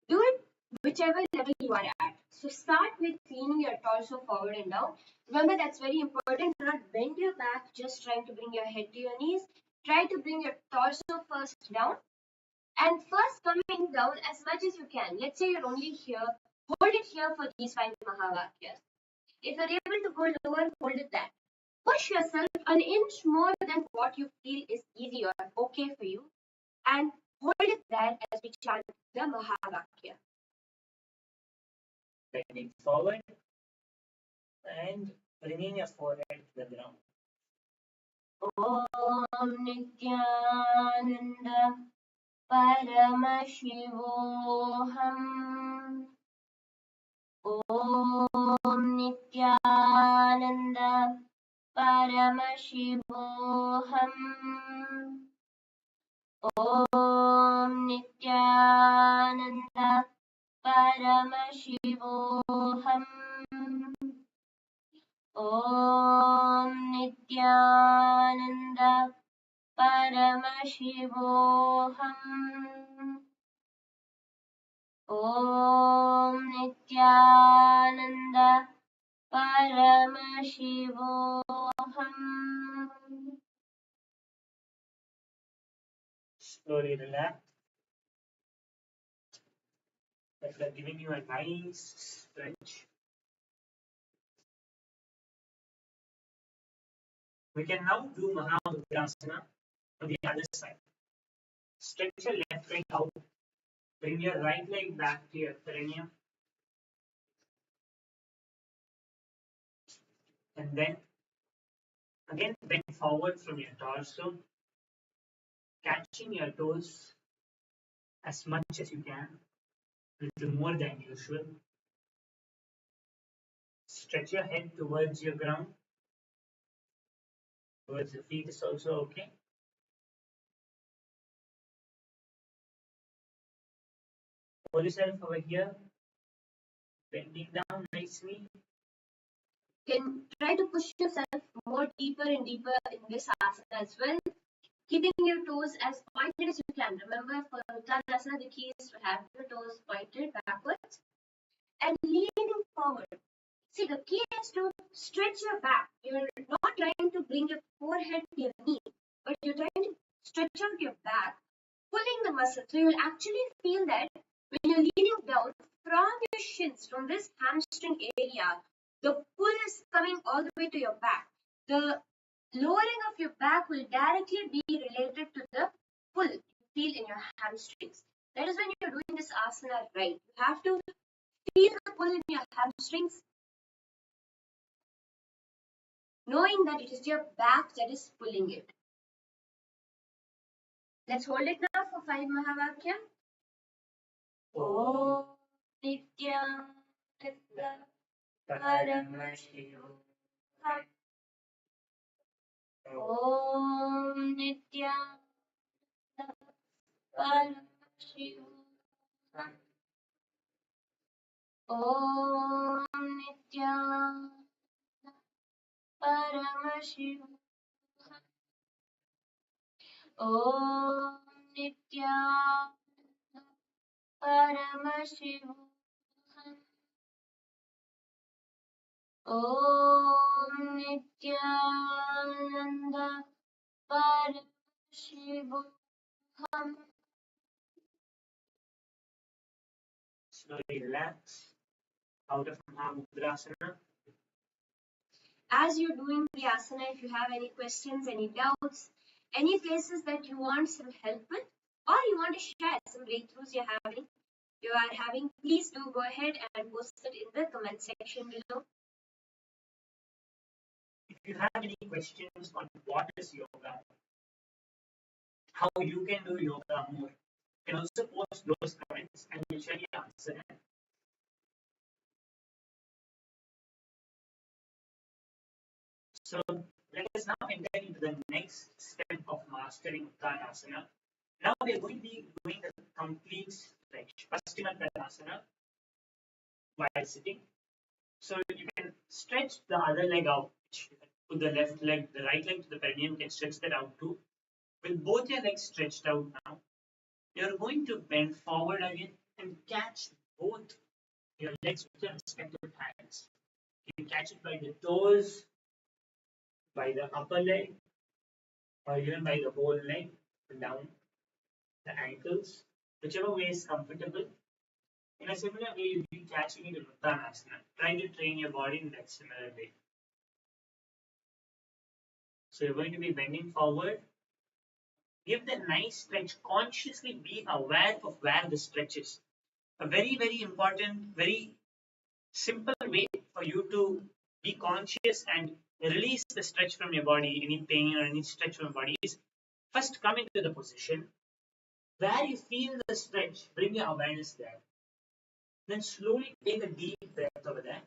Do it whichever level you are at. So start with leaning your torso forward and down. Remember, that's very important. Do not bend your back just trying to bring your head to your knees. Try to bring your torso first down. And first coming down as much as you can. Let's say you're only here. Hold it here for these 5 Mahavakyas. If you're able to go lower, hold it there. Push yourself an inch more than what you feel is easy or okay for you. And hold it there as we chant the Mahavakya. Bending forward and bringing your forehead to the ground. Om Nithyananda Paramashivam. Om Nithyananda Paramashivam. Om Nithyananda Paramashivam. Om Nithyananda Paramashivam. Om Nithyananda Paramashivam. Slowly relax. After giving you a nice stretch. We can now do Mahamudrasana on the other side. Stretch your left leg out. Bring your right leg back to your perineum. And then again bend forward from your torso, catching your toes as much as you can, a little more than usual. Stretch your head towards your ground, towards the feet is also okay. Hold yourself over here, bending down nicely. You can try to push yourself more deeper and deeper in this asana as well, keeping your toes as pointed as you can. Remember, for Uttanasana, the key is to have your toes pointed backwards and leaning forward. See, the key is to stretch your back. You're not trying to bring your forehead to your knee, but you're trying to stretch out your back, pulling the muscle. So you'll actually feel that when you're leaning down from your shins, from this hamstring area, the pull is coming all the way to your back. The lowering of your back will directly be related to the pull you feel in your hamstrings. That is when you're doing this asana right. You have to feel the pull in your hamstrings, knowing that it is your back that is pulling it. Let's hold it now for 5 Mahavakya. Om Nithyananda Paramashivam. Om Nithyananda Paramashivam. Om Nithyananda Paramashivam. Om Nithyananda Paramashivam. Om Nithyananda Paramashivam. Slowly relax out of Mahamudrasana. As you're doing the asana, if you have any questions, any doubts, any places that you want some help with, or you want to share some breakthroughs you are having, please do go ahead and post it in the comment section below. If you have any questions on what is yoga, how you can do yoga more, you can also post those comments and we'll surely answer them. So let us now enter into the next step of mastering Uttanasana. Now we are going to be doing the complete stretch, Paschimottanasana, while sitting. So you can stretch the other leg out, you can Put the left leg, the right leg to the perineum, you can stretch that out too. With both your legs stretched out now, you're going to bend forward again and catch both your legs with your respective hands. You can catch it by the toes, by the upper leg, or even by the whole leg, down the ankles, whichever way is comfortable. In a similar way, you'll be catching it in Uttanasana, trying to train your body in that similar way. So you're going to be bending forward. Give the nice stretch. Consciously be aware of where the stretch is. A very, very important, very simple way for you to be conscious and release the stretch from your body, any pain or any stretch from your body, is first come into the position where you feel the stretch, bring your awareness there. Then slowly take a deep breath over there.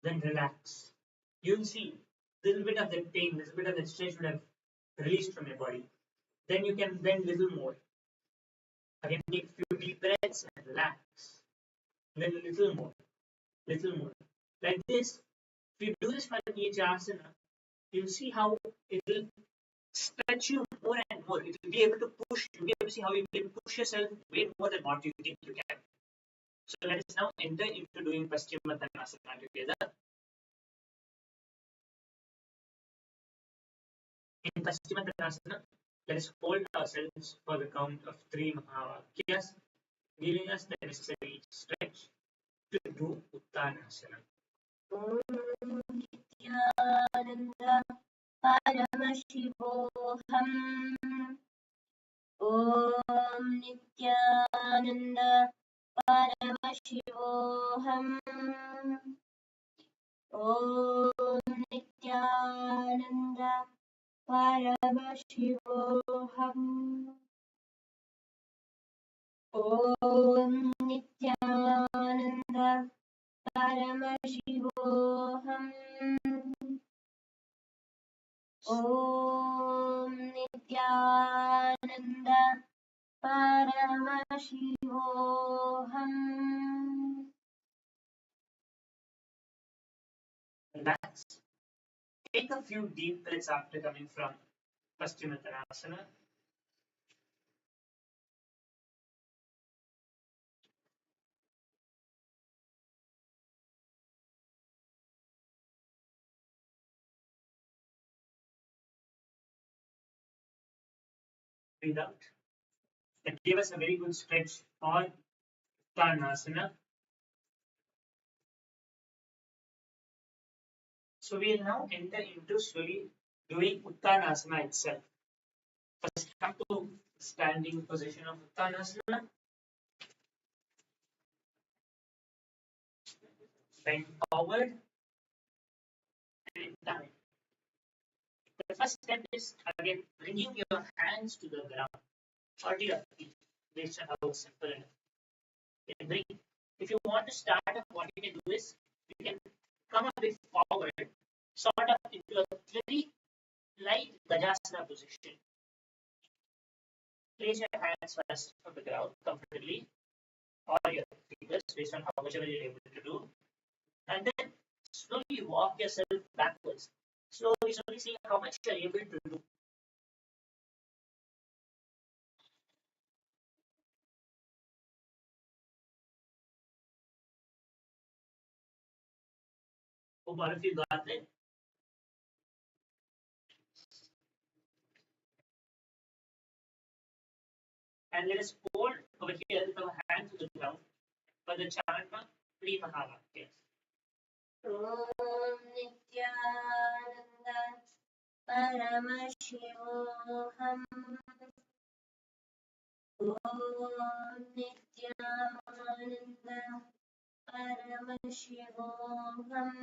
Then relax. You'll see a little bit of that pain, a little bit of that stretch would have released from your body. Then you can bend a little more. Again, take a few deep breaths and relax. And then a little more, little more. Like this, if you do this for each asana, you'll see how it will stretch you more and more. It will be able to push, you'll be able to see how you will push yourself way more than what you think you can. So let us now enter into doing Paschimottanasana together. In Paschimottanasana, let us hold ourselves for the count of 3 Mahavakyas, giving us the necessary stretch to do Uttanasana. Om Nithyananda Paramashivoham. Om Nithyananda Paramashivoham. Om Nithyananda Paramashivoham. Om Nithyananda Paramashivoham. Om Nithyananda Paramashivoham. Relax. Take a few deep breaths after coming from Paschimottanasana. Breathe out. That gave us a very good stretch for Uttanasana. So we will now enter into slowly doing Uttanasana itself. First, come to standing position of Uttanasana. Bend forward and down. The first step is again bringing your hands to the ground or to your feet. Based on how simple it is. If you want to start off, what you can do is you can come a bit forward, sort of into a very light Gajasana position. Place your hands first on the ground comfortably, or your fingers, based on how much you're able to do. And then slowly walk yourself backwards. Slowly, see how much you're able to do. Hope all of you got it. And let us hold over here with our hands to the ground for the chant of 3 Mahavakyas. Om Nithyananda Paramashivoham. Om Nithyananda Paramashivoham.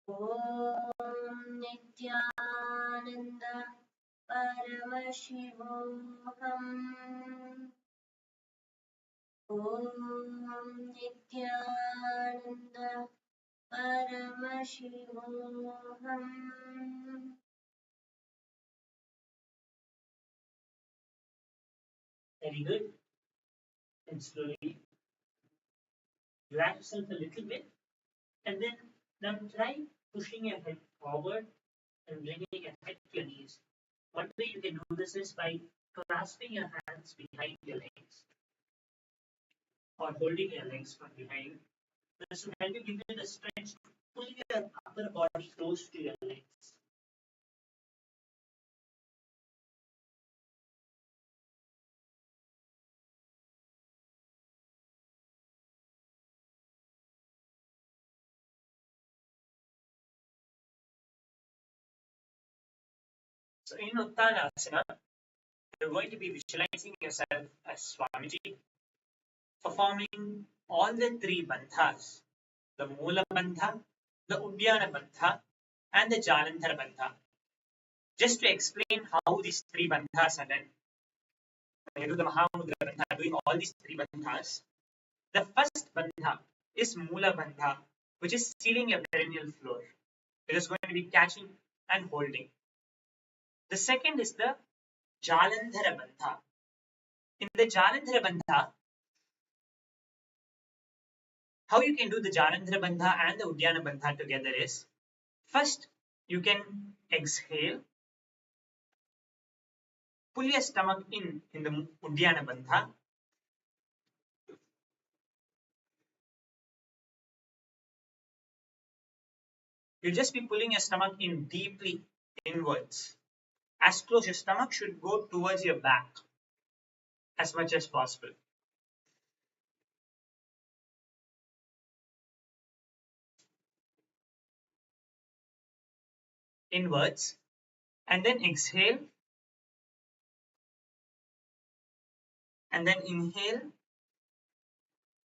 Om Nithyananda Paramashivoham. Om Nithyananda Paramashivoham. Very good. And slowly Relax yourself a little bit, and then now try pushing your head forward and bringing your head to your knees. One way you can do this is by clasping your hands behind your legs or holding your legs from behind. This will help you give you the stretch to pull your upper body close to your legs. So in Uttanasana, you're going to be visualizing yourself as Swamiji, performing all the three bandhas, the Mula Bandha, the Uddiyana Bandha, and the Jalandhara Bandha. Just to explain how these three bandhas are done. When you do the Mahamudra Bandha, doing all these three bandhas, the first bandha is Mula Bandha, which is sealing your perennial floor. It is going to be catching and holding. The second is the Jalandhara Bandha. In the Jalandhara Bandha, how you can do the Jalandhara Bandha and the Uddiyana Bandha together is, first you can exhale, pull your stomach in the Uddiyana Bandha. You'll just be pulling your stomach in deeply inwards. As close, your stomach should go towards your back as much as possible. Inwards, and then exhale, and then inhale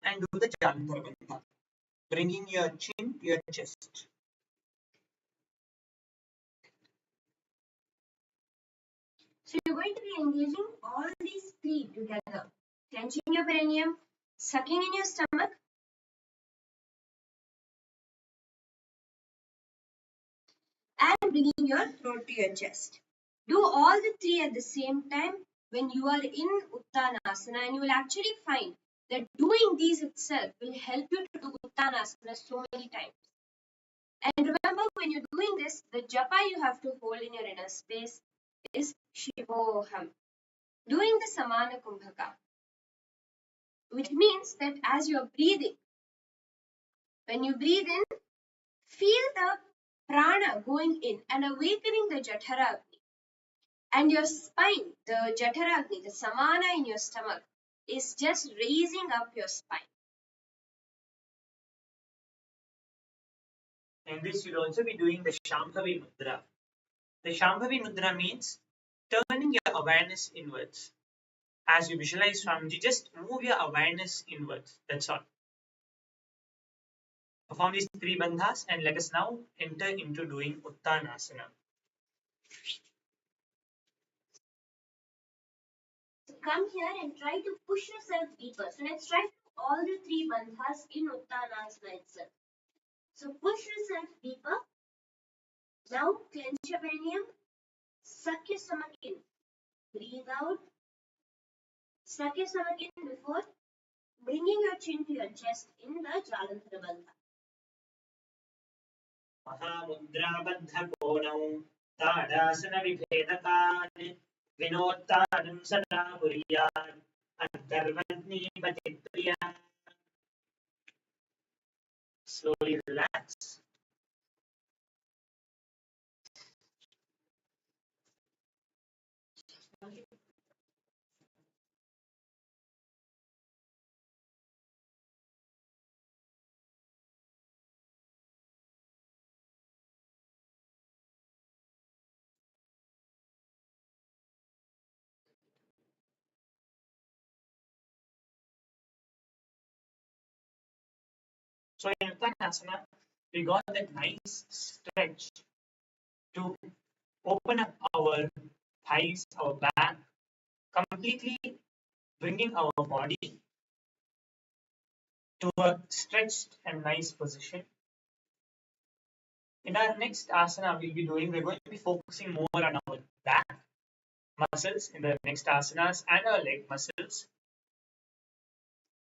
and do the Jalandhara Bandha, bringing your chin to your chest. So you're going to be engaging all these three together. Clenching your perineum, sucking in your stomach, and bringing your throat to your chest. Do all the three at the same time when you are in Uttanasana, and you will actually find that doing these itself will help you to do Uttanasana so many times. And remember, when you're doing this, the japa you have to hold in your inner space is Shivoham. Doing the Samana Kumbhaka, which means that as you're breathing, when you breathe in, feel the prana going in and awakening the Jఠara Agni. And your spine, the Jఠara Agni, the Samana in your stomach, is just raising up your spine. And this you'll also be doing the Shambhavi Mudra. The Shambhavi Mudra means turning your awareness inwards. As you visualize Swamiji, just move your awareness inwards. That's all. Perform these three bandhas and let us now enter into doing Uttanasana. So come here and try to push yourself deeper. So let's try to do all the three bandhas in Uttanasana itself. So push yourself deeper. Now clench your perineum, suck your stomach in, breathe out, suck your stomach in before bringing your chin to your chest in the Jalandhara Bandha. Mahamudra Bandha Konam Tadasana Vibhedakan Vinottanam Sada Puriyat Antarvatni Patipriya. Slowly relax. So in Uttanasana, we got that nice stretch to open up our thighs, our back, completely bringing our body to a stretched and nice position. In our next asana we're going to be focusing more on our back muscles in the next asanas and our leg muscles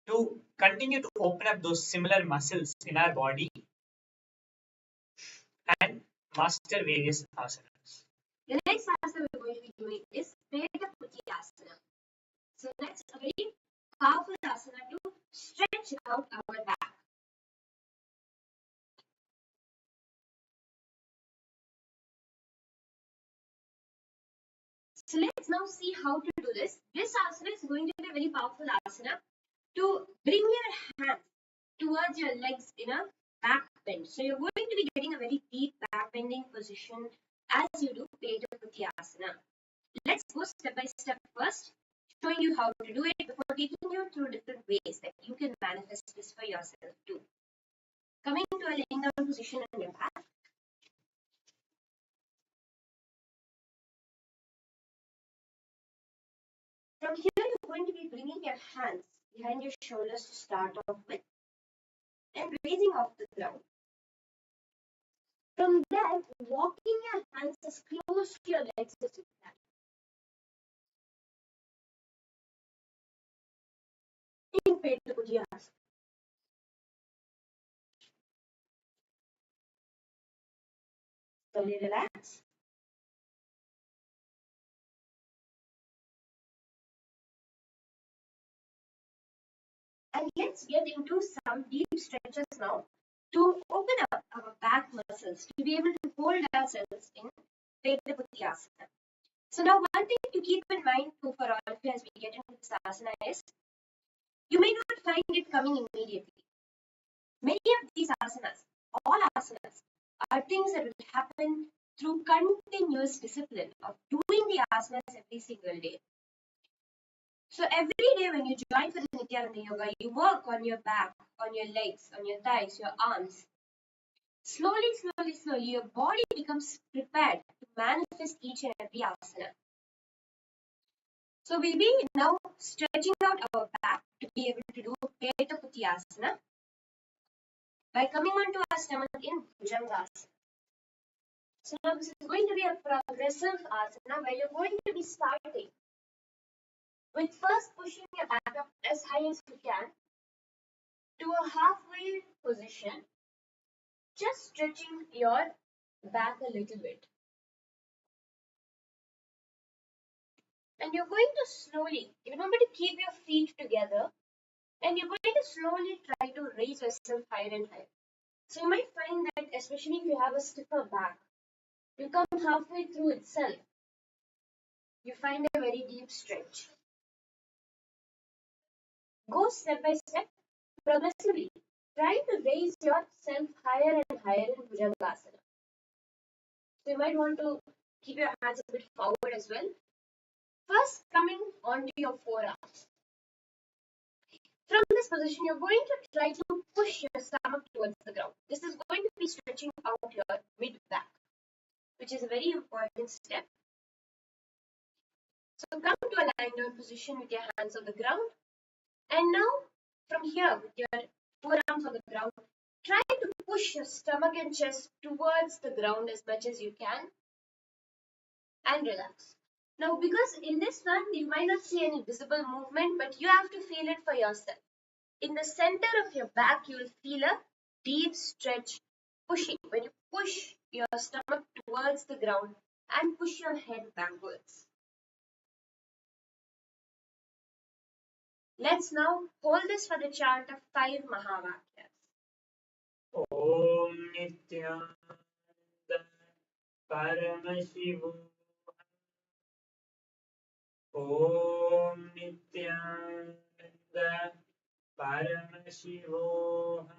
to continue to open up those similar muscles in our body and master various asanas. The next asana we're going to be doing is Preta asana. So that's a very powerful asana to stretch out our back. So let's now see how to do this. This asana is going to be a very powerful asana to bring your hands towards your legs in a back bend. So you're going to be getting a very deep back bending position as you do asana. Let's go step by step first, showing you how to do it before taking you through different ways that you can manifest this for yourself too. Coming to a laying down position on your back. From here, you're going to be bringing your hands behind your shoulders to start off with and raising off the ground. From there, walking your hands as close to your legs as you can. In Preta asana. Slowly relax. And let's get into some deep stretches now to open up our back muscles to be able to hold ourselves in Preta asana. So now one thing to keep in mind too for all of you as we get into this asana is you may not find it coming immediately. Many of these asanas, all asanas, are things that will happen through continuous discipline of doing the asanas every single day. So every day when you join for the Nithyananda Yoga, you work on your back, on your legs, on your thighs, your arms. Slowly, your body becomes prepared to manifest each and every asana. So we'll be now stretching out our back to be able to do Preta asana by coming onto our stomach in Bhujangasana. So now this is going to be a progressive asana where you're going to be starting with first pushing your back up as high as you can to a halfway position, just stretching your back a little bit. And you're going to slowly, remember to keep your feet together, and you're going to slowly try to raise yourself higher and higher. So you might find that, especially if you have a stiffer back, you come halfway through itself, you find a very deep stretch. Go step by step, progressively. Try to raise yourself higher and higher in Bhujangasana. So you might want to keep your hands a bit forward as well. First, coming onto your forearms. From this position, you're going to try to push your stomach towards the ground. This is going to be stretching out your mid back, which is a very important step. So come to a lying down position with your hands on the ground. And now, from here, with your forearms on the ground, try to push your stomach and chest towards the ground as much as you can and relax. Now, because in this one, you might not see any visible movement, but you have to feel it for yourself. In the center of your back, you will feel a deep stretch pushing. When you push your stomach towards the ground and push your head backwards. Let's now hold this for the chant of 5 Mahavakyas. Om Nithyananda Paramashivam. Om Nithyananda Paramashivam.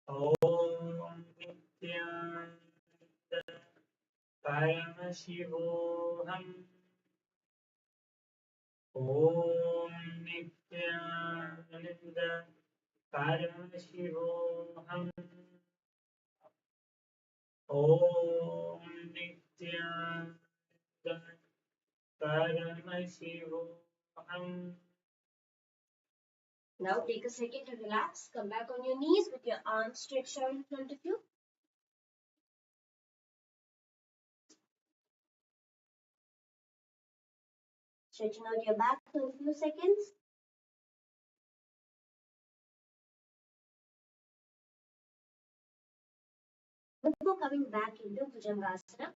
Om Nithyananda Paramashivam. Om Nithyananda Paramashivam. Om Nithyananda Paramashivam. Now take a second to relax. Come back on your knees with your arms stretched out in front of you. Stretching out your back for a few seconds. Before coming back into Bhujangasana,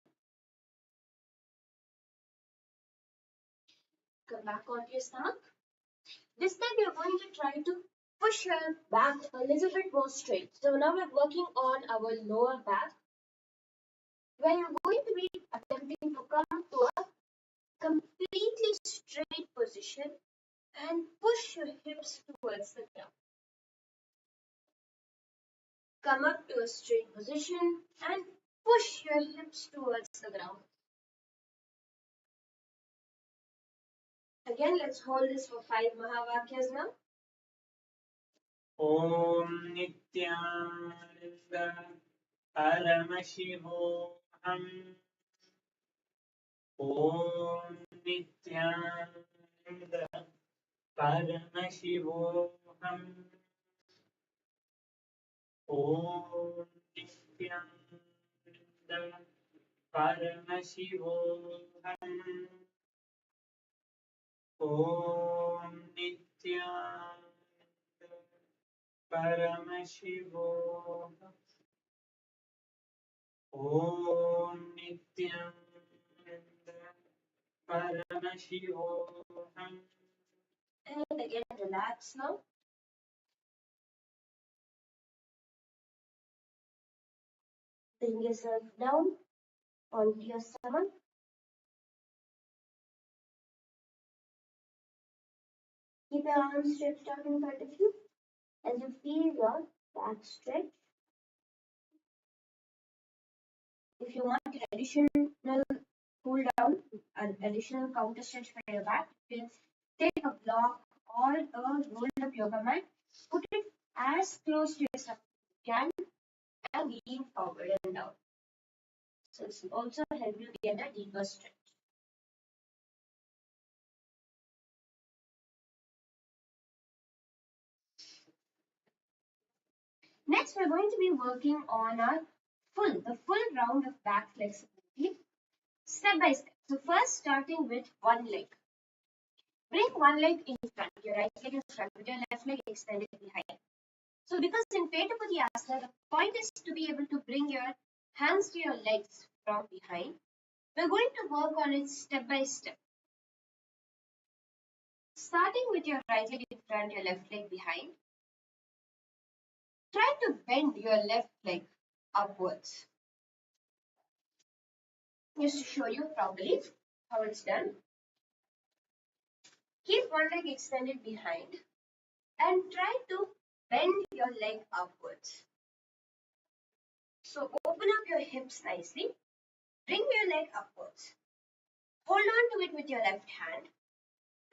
come back onto your stomach. This time we are going to try to push your back a little bit more straight. So now we're working on our lower back, where you're going to be attempting to come to a completely straight position and push your hips towards the ground. Come up to a straight position and push your hips towards the ground. Again, let's hold this for 5 Mahavakyas now. Om Nithyananda Paramashivam. Om Nithyananda Paramashivam. Om Nithyananda Paramashivam. Om Nithyananda Paramashivam. Om Nithyananda Paramashivam. And again, relax now. Bring yourself down onto your stomach. Keep your arms stretched out in front of you as you feel your back stretch. If you want additional cool down, an additional counter stretch for your back, you can take a block or a rolled up yoga mat, put it as close to your stomach as you can, and lean forward and down. So this will also help you get a deeper stretch. Next, we're going to be working on the full round of back flexibility, step by step. So first, starting with one leg. Bring one leg in front, your right leg in front, with your left leg extended behind. So because in Petaputi Asana, the point is to be able to bring your hands to your legs from behind. We're going to work on it step by step. Starting with your right leg in front, your left leg behind. Try to bend your left leg upwards. Just to show you properly how it's done. Keep one leg extended behind and try to bend your leg upwards. So open up your hips nicely. Bring your leg upwards. Hold on to it with your left hand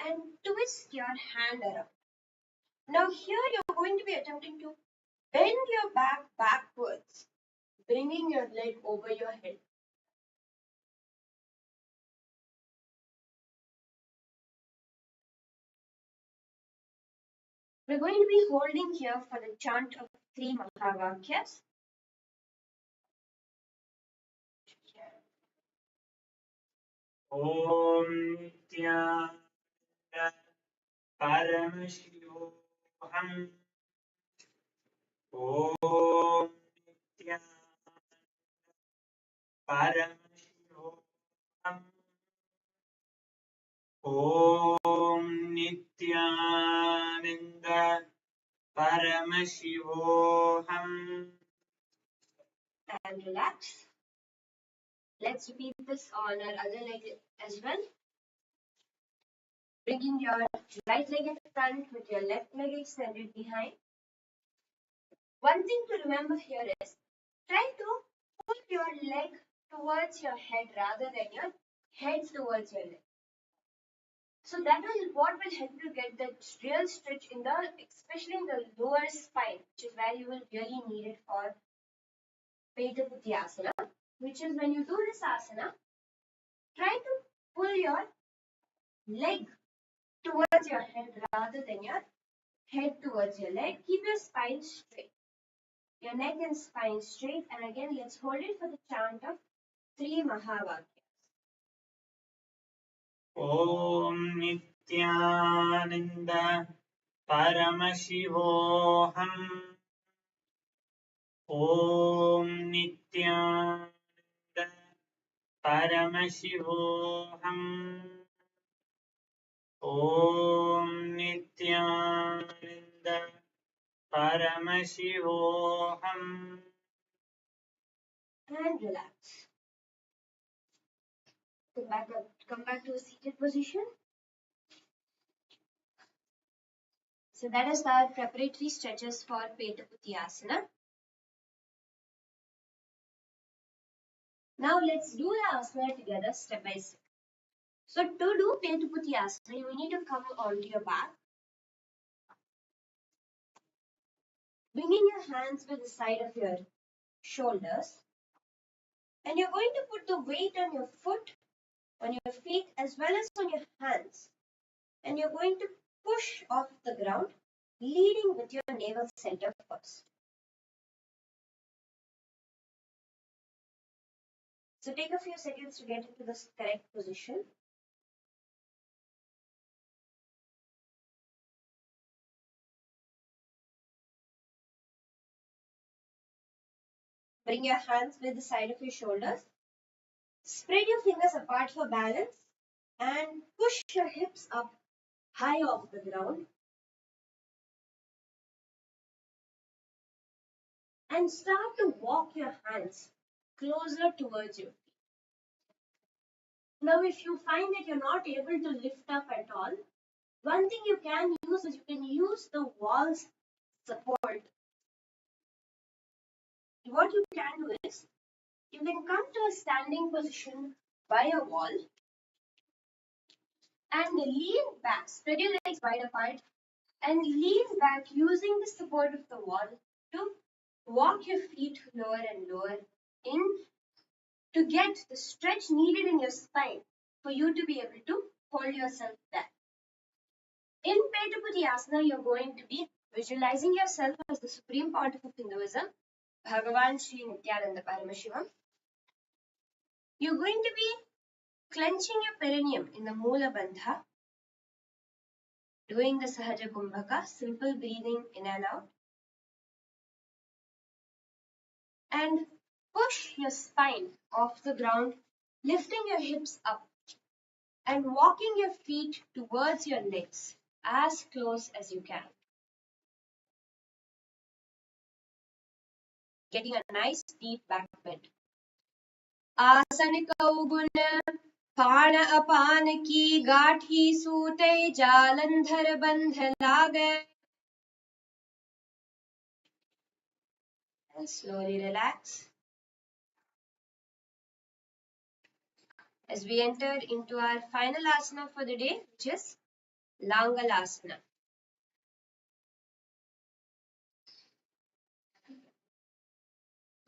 and twist your hand around. Now here you're going to be attempting to bend your back backwards, bringing your leg over your head. We're going to be holding here for the chant of 3 Mahavakyas. Om Nithyananda Paramashivam. Om Nithyananda Paramashivam. Om Nithyananda Paramashivam. And relax. Let's repeat this on our other leg as well. Bringing your right leg in front with your left leg extended behind. One thing to remember here is try to pull your leg towards your head rather than your head towards your leg. So that will what will help you get that real stretch in the especially in the lower spine, which is where you will really need it for Petaputi Asana, which is when you do this asana, try to pull your leg towards your head rather than your head towards your leg. Keep your spine straight. Your neck and spine straight. And again, let's hold it for the chant of 3 Mahavakyas. Om Nithyananda Paramashivam. Om Nithyananda Paramashivam. Om Nithyananda Paramashivam. And relax. Come back to a seated position. So that is our preparatory stretches for Petuputi asana. Now let's do the asana together step by step. So to do Petuputi asana, you need to come onto your back, bringing your hands by the side of your shoulders, and you're going to put the weight on your foot, on your feet, as well as on your hands, and you're going to push off the ground, leading with your navel center first. So take a few seconds to get into the correct position. Bring your hands by the side of your shoulders. Spread your fingers apart for balance and push your hips up high off the ground. And start to walk your hands closer towards you. Now, if you find that you're not able to lift up at all, one thing you can use is you can use the wall's support. What you can do is you can come to a standing position by a wall and lean back. Spread your legs wide apart and lean back using the support of the wall to walk your feet lower and lower in to get the stretch needed in your spine for you to be able to hold yourself back. In Petuputi asana, you're going to be visualizing yourself as the Supreme Pontiff of Hinduism, Bhagavan Sri Nithyananda Paramashivam. You're going to be clenching your perineum in the Moola Bandha, doing the Sahaja Kumbhaka, simple breathing in and out. And push your spine off the ground, lifting your hips up and walking your feet towards your legs as close as you can. Getting a nice deep back bend. आसन गुण पाण अपान की गाठी सूते जालंधर बंध लागे. And slowly relax as we enter into our final asana for the day, which is Langalasana.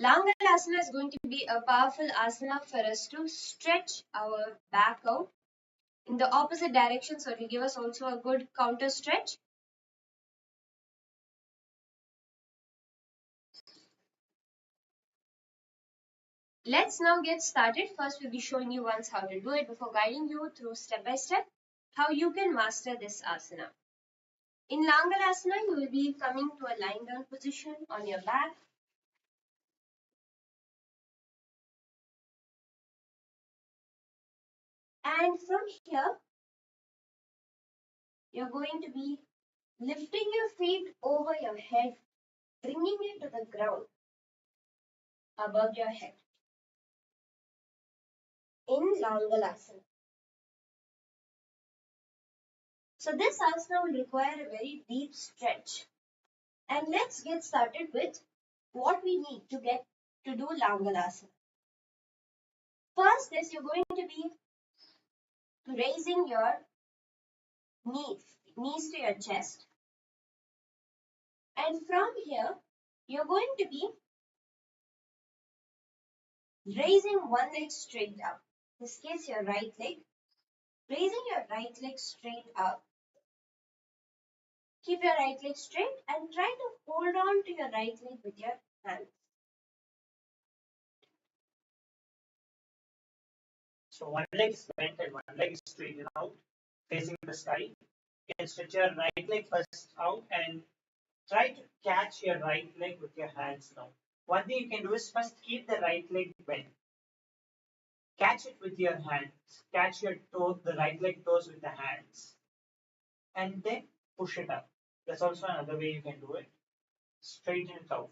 Langalasana is going to be a powerful asana for us to stretch our back out in the opposite direction, so it will give us also a good counter stretch. Let's now get started. First, we'll be showing you once how to do it before guiding you through step by step how you can master this asana. In Langalasana, you will be coming to a lying down position on your back. And from here, you're going to be lifting your feet over your head, bringing it to the ground above your head. In Langalasana. So this asana will require a very deep stretch. And let's get started with what we need to get to do Langalasana. First is you're going to be raising your knees to your chest. And from here, you're going to be raising one leg straight up. In this case, your right leg. Raising your right leg straight up. Keep your right leg straight and try to hold on to your right leg with your hands. So one leg is bent and one leg is straightened out, facing the sky. You can stretch your right leg first out and try to catch your right leg with your hands now. one thing you can do is first keep the right leg bent. Catch it with your hands. Catch your toe, the right leg toes with the hands. And then push it up. That's also another way you can do it. Straighten it out.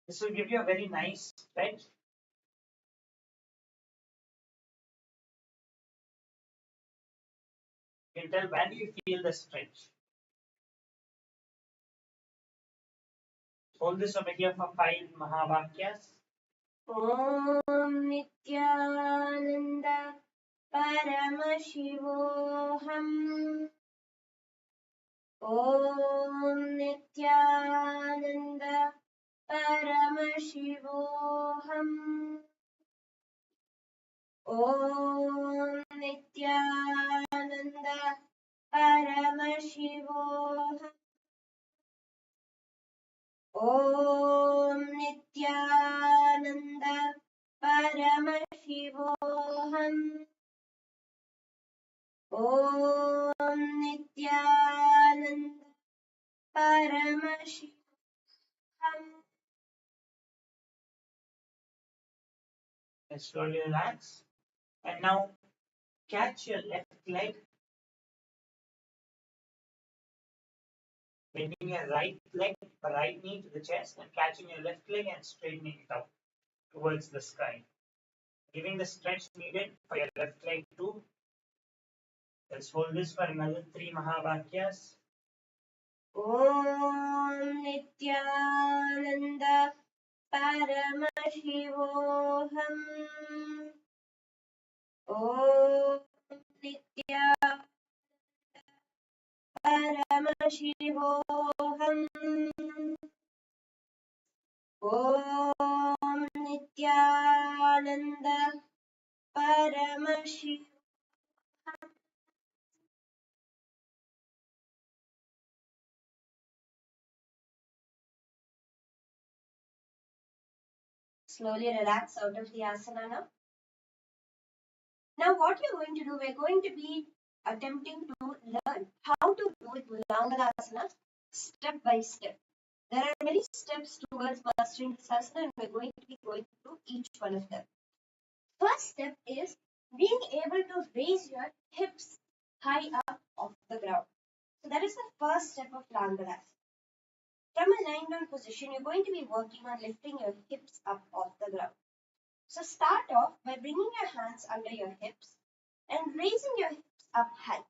This will give you a very nice stretch. You can tell when you feel the stretch. Hold this over here for 5 Mahavakyas. Om Nithyananda Paramashivam. Om Nithyananda Paramashivam. Om Nithyananda Paramashivam. Om Nithyananda Paramashivam. Om Nithyananda Paramashivam. And slowly relax. And now catch your left leg, bending your right leg, right knee to the chest, and catching your left leg and straightening it out towards the sky. Giving the stretch needed for your left leg too. Let's hold this for another 3 Mahavakyas. Om Nithyananda Paramashivoham. Om Nithyananda Paramashivoham. Om Nithyananda Paramashivoham. Slowly relax out of the asana now. Now what we're going to do, we're going to be attempting to learn how to do it Ulanganasana step by step. There are many steps towards mastering this asana and we're going to be going through each one of them. First step is being able to raise your hips high up off the ground. So that is the first step of Ulanganasana. From a lying down position, you're going to be working on lifting your hips up off the ground. So start off by bringing your hands under your hips and raising your hips up high.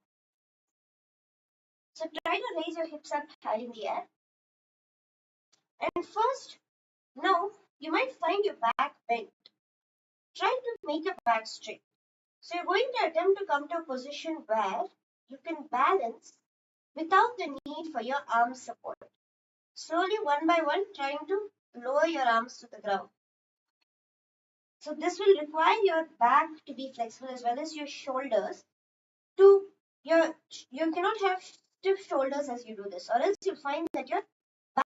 So try to raise your hips up high in the air. And first, now you might find your back bent. Try to make your back straight. So you're going to attempt to come to a position where you can balance without the need for your arm support. Slowly, one by one, trying to lower your arms to the ground. So this will require your back to be flexible as well as your shoulders. You cannot have stiff shoulders as you do this, or else you'll find that your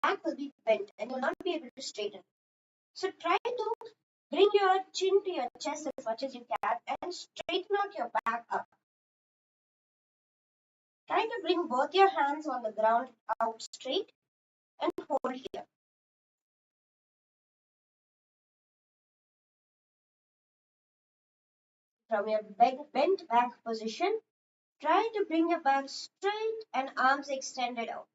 back will be bent and you'll not be able to straighten. So try to bring your chin to your chest as much as you can and straighten out your back up. Try to bring both your hands on the ground out straight and hold here. From your bent back position, try to bring your back straight and arms extended out.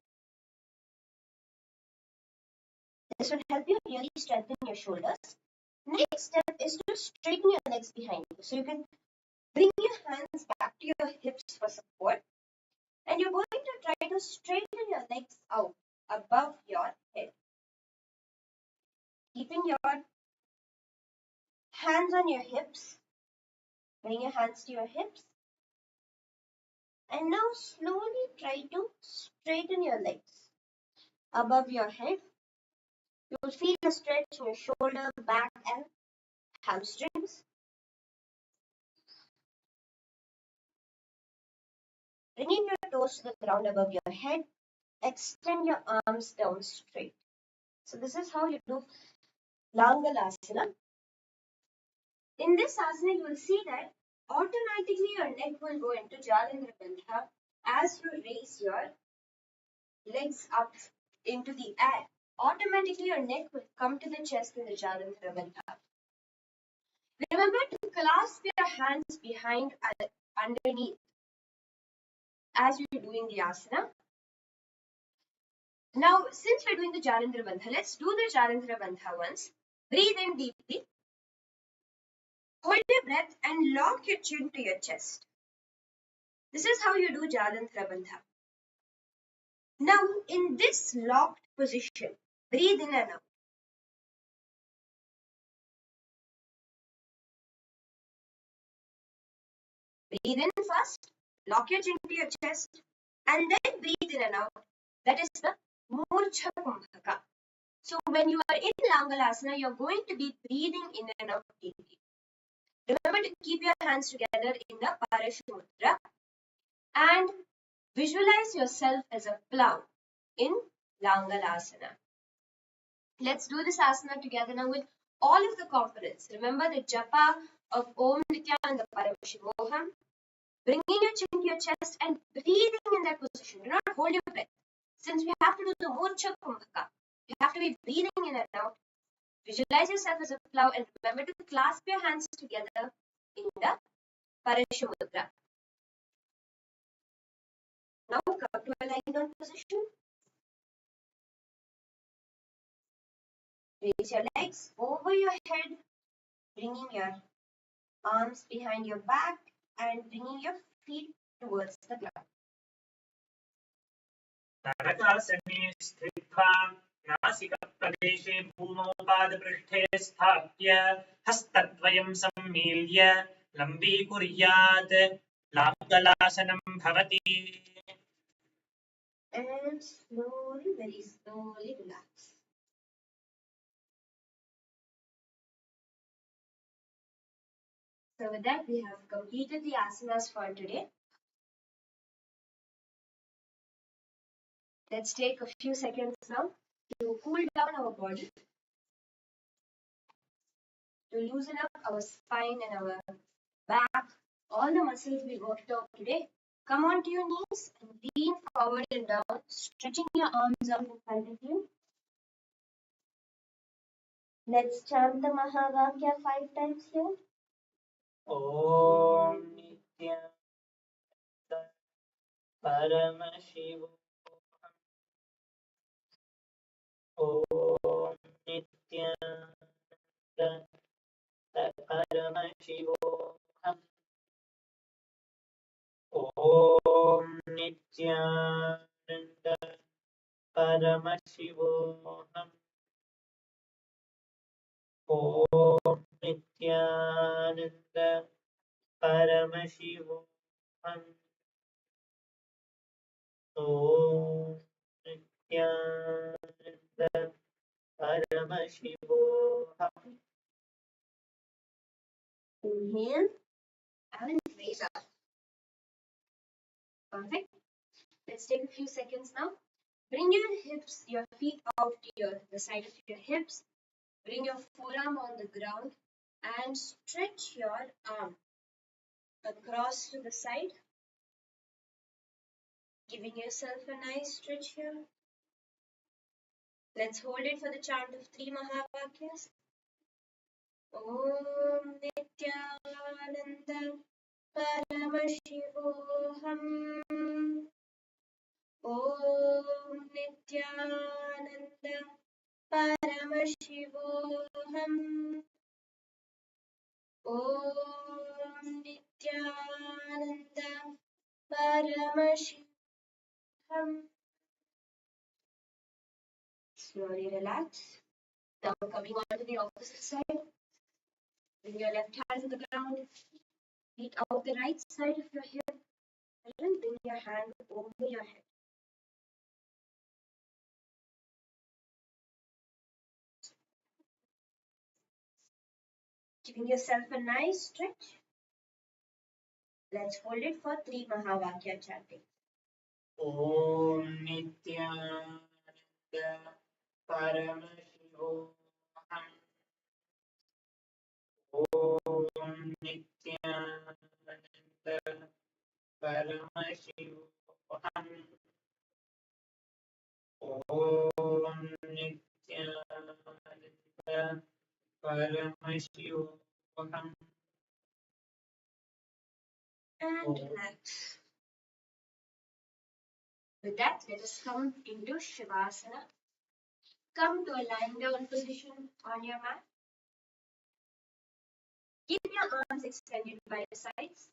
This will help you really strengthen your shoulders. Next step is to straighten your legs behind you. So you can bring your hands back to your hips for support. And you're going to try to straighten your legs out above your head. Keeping your hands on your hips. Bring your hands to your hips. And now slowly try to straighten your legs above your head. You will feel a stretch in your shoulder, back and hamstrings. Bringing your toes to the ground above your head. Extend your arms down straight. So this is how you do Langalasana. In this asana, you will see that automatically your neck will go into Jalandhara Bandha as you raise your legs up into the air, automatically your neck will come to the chest in the Jalandhara Bandha. Remember to clasp your hands behind underneath as you're doing the asana. Now, since we're doing the Jalandhara Bandha, let's do the Jalandhara Bandha once. Breathe in deeply. Hold your breath and lock your chin to your chest. This is how you do Jalandhara Bandha. Now, in this locked position, breathe in and out. Breathe in first, lock your chin to your chest, and then breathe in and out. That is the Murcha Kumbhaka. So when you are in Langalasana, you're going to be breathing in and out deeply. Remember to keep your hands together in the Paramashiva and visualize yourself as a plow in Langalasana. Let's do this asana together now with all of the components. Remember the japa of Om Nithyananda Paramashivam. Bringing your chin to your chest and breathing in that position. Do not hold your breath. Since we have to do the Murcha Kumbhaka, you have to be breathing in and out. Visualize yourself as a plow and remember to clasp your hands together in the Paramashiva. Now come to a lying down position. Raise your legs over your head, bringing your arms behind your back and bringing your feet towards the ground. नरकासने स्थित्वा नासिकप्रदेशे भूमौ पादपृष्ठे स्थाप्य हस्तद्वयं सम्मील्य लम्बीकुर्यात् लाङ्गलासनं भवति. And slowly, very slowly relax. So with that, we have completed the asanas for today. Let's take a few seconds now to cool down our body, to loosen up our spine and our back, all the muscles we worked out today. Come onto your knees and lean forward and down, stretching your arms out in front of you. Let's chant the Mahavakya 5 times here. Om Nithyananda Paramashivam. Om Nithyananda Paramashivam. Om Nithyananda Paramashivam. Om Nithyananda Paramashivam. Om Nithyananda Paramashivam. Inhale and raise up. Perfect. Let's take a few seconds now. Bring your hips, your feet out to the side of your hips. Bring your forearm on the ground and stretch your arm across to the side, giving yourself a nice stretch here. Let's hold it for the chant of 3 Mahavakyas. Om Nithyananda Paramashivoham. Om Nithyananda Paramashivoham. Om Nithyananda Paramashivoham. Slowly relax. Now coming on to the opposite side. Bring your left hand to the ground. Feet out the right side of your hip. And bring your hand over your head. Giving yourself a nice stretch. Let's hold it for 3 Mahavakya chanting. Om Nithyananda Paramashivam. Om Nithyananda Paramashivam. Om Paramashivam. And relax. With that, let us come into Shavasana. Come to a lying down position on your mat. Keep your arms extended by the sides,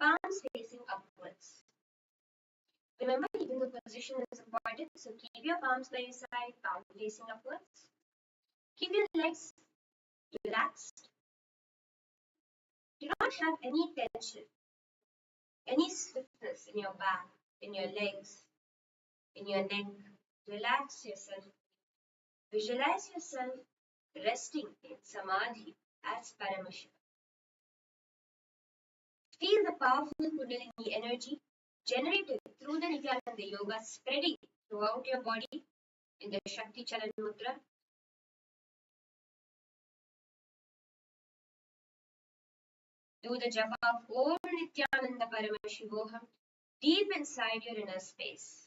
palms facing upwards. Remember, even the position is important, so keep your palms by your side, palms facing upwards. Keep your legs relaxed. Do not have any tension, any stiffness in your back, in your legs, in your neck. Relax yourself. Visualize yourself resting in Samadhi as Paramashiva. Feel the powerful Kundalini energy generated through the Nithyananda Yoga spreading throughout your body in the Shakti Charan Mudra. Do the japa of Om Nithyananda Paramashivoham deep inside your inner space.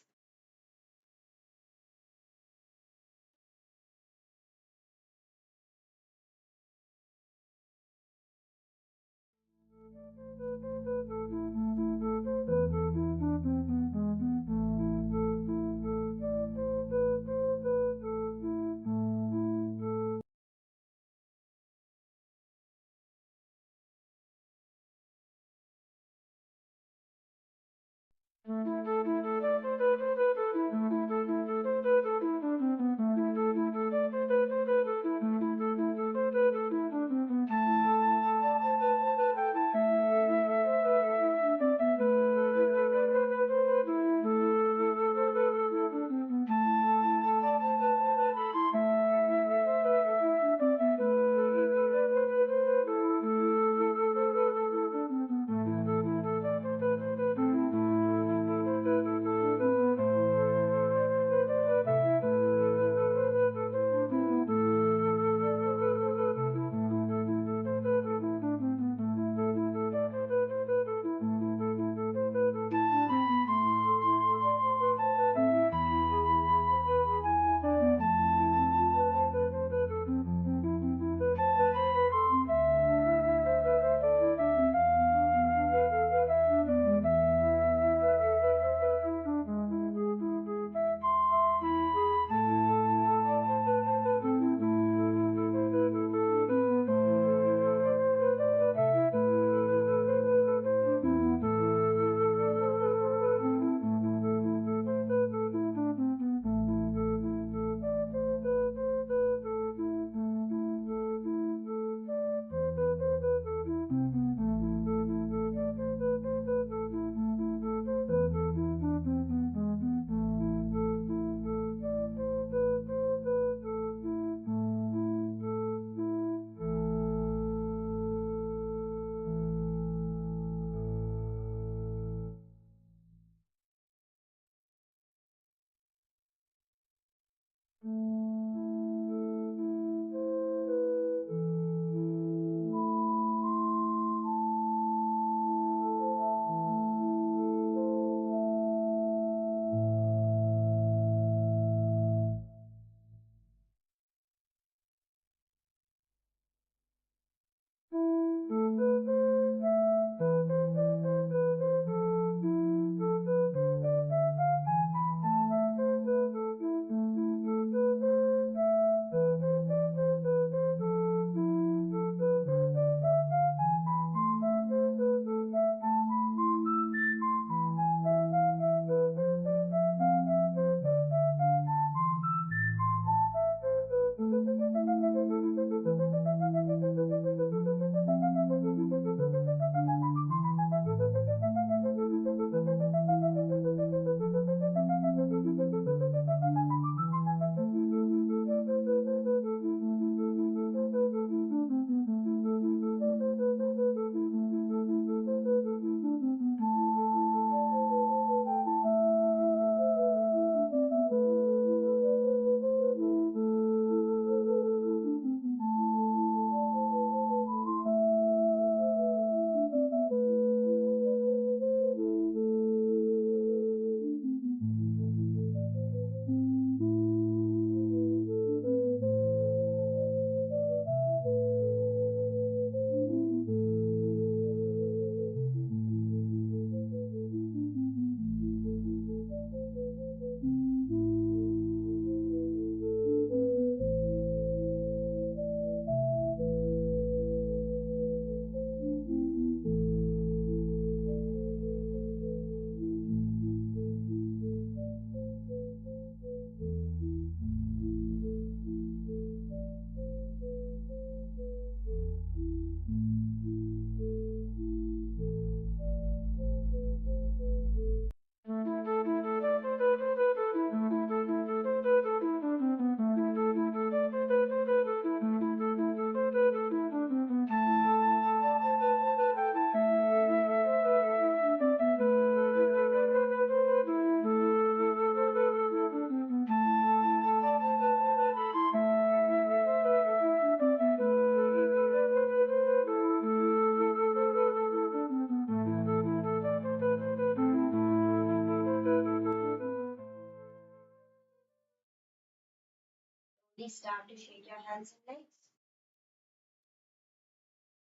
start to shake your hands and legs.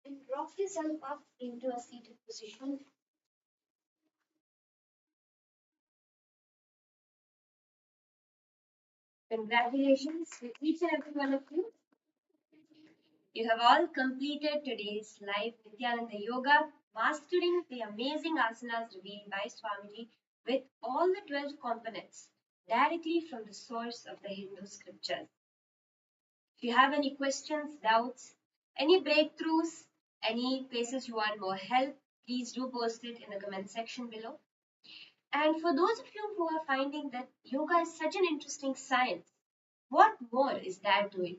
And rock yourself up into a seated position. Congratulations to each and every one of you. You have all completed today's live Nithyananda Yoga, mastering the amazing asanas revealed by Swamiji with all the 12 components directly from the source of the Hindu scriptures. If you have any questions, doubts, any breakthroughs, any places you want more help, please do post it in the comment section below. And for those of you who are finding that yoga is such an interesting science, what more is there to it?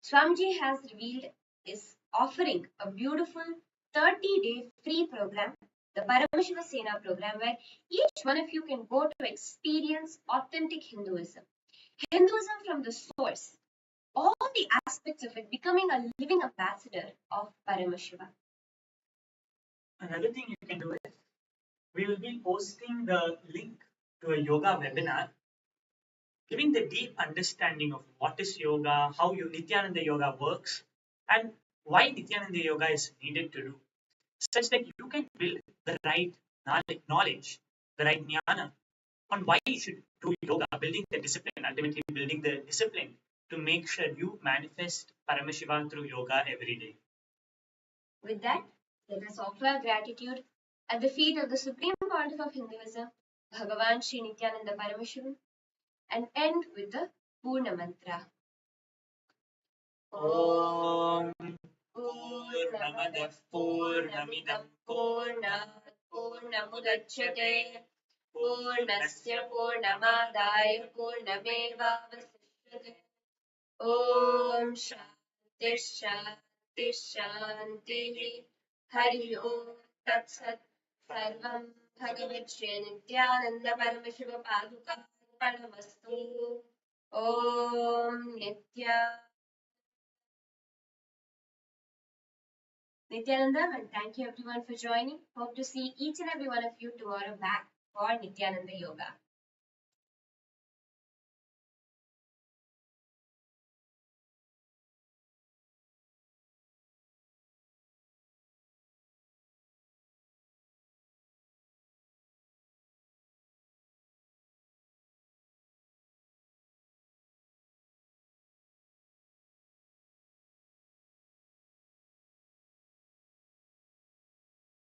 Swamiji has revealed is offering a beautiful 30-day free program, the Paramashiva Sena program, where each one of you can go to experience authentic Hinduism. Hinduism from the source, all the aspects of it, becoming a living ambassador of Paramashiva. Another thing you can do is we will be posting the link to a yoga webinar giving the deep understanding of what is yoga, how Nithyananda Yoga works, and why Nithyananda Yoga is needed to do, such that you can build the right knowledge, the right jnana on why you should do yoga, building the discipline, ultimately building the discipline to make sure you manifest Paramashiva through yoga every day. With that, let us offer our gratitude at the feet of the Supreme Pontiff of Hinduism, Bhagavan Sri Nithyananda Paramashivam, and end with the Purna Mantra. Om Purnamadaഃ Purnamidam Purnat Purnamudachyate Purnasya Purnamadaya Purnamevavasishyate. Om Shanti Shanti Shanti. Hari Om Tat Sat. Sarvam Bhagavan Sri Nithyananda Paramashiva Paduka Pranamastu. Om Nithyananda, and thank you everyone for joining. Hope to see each and every one of you tomorrow back for Nithyananda Yoga.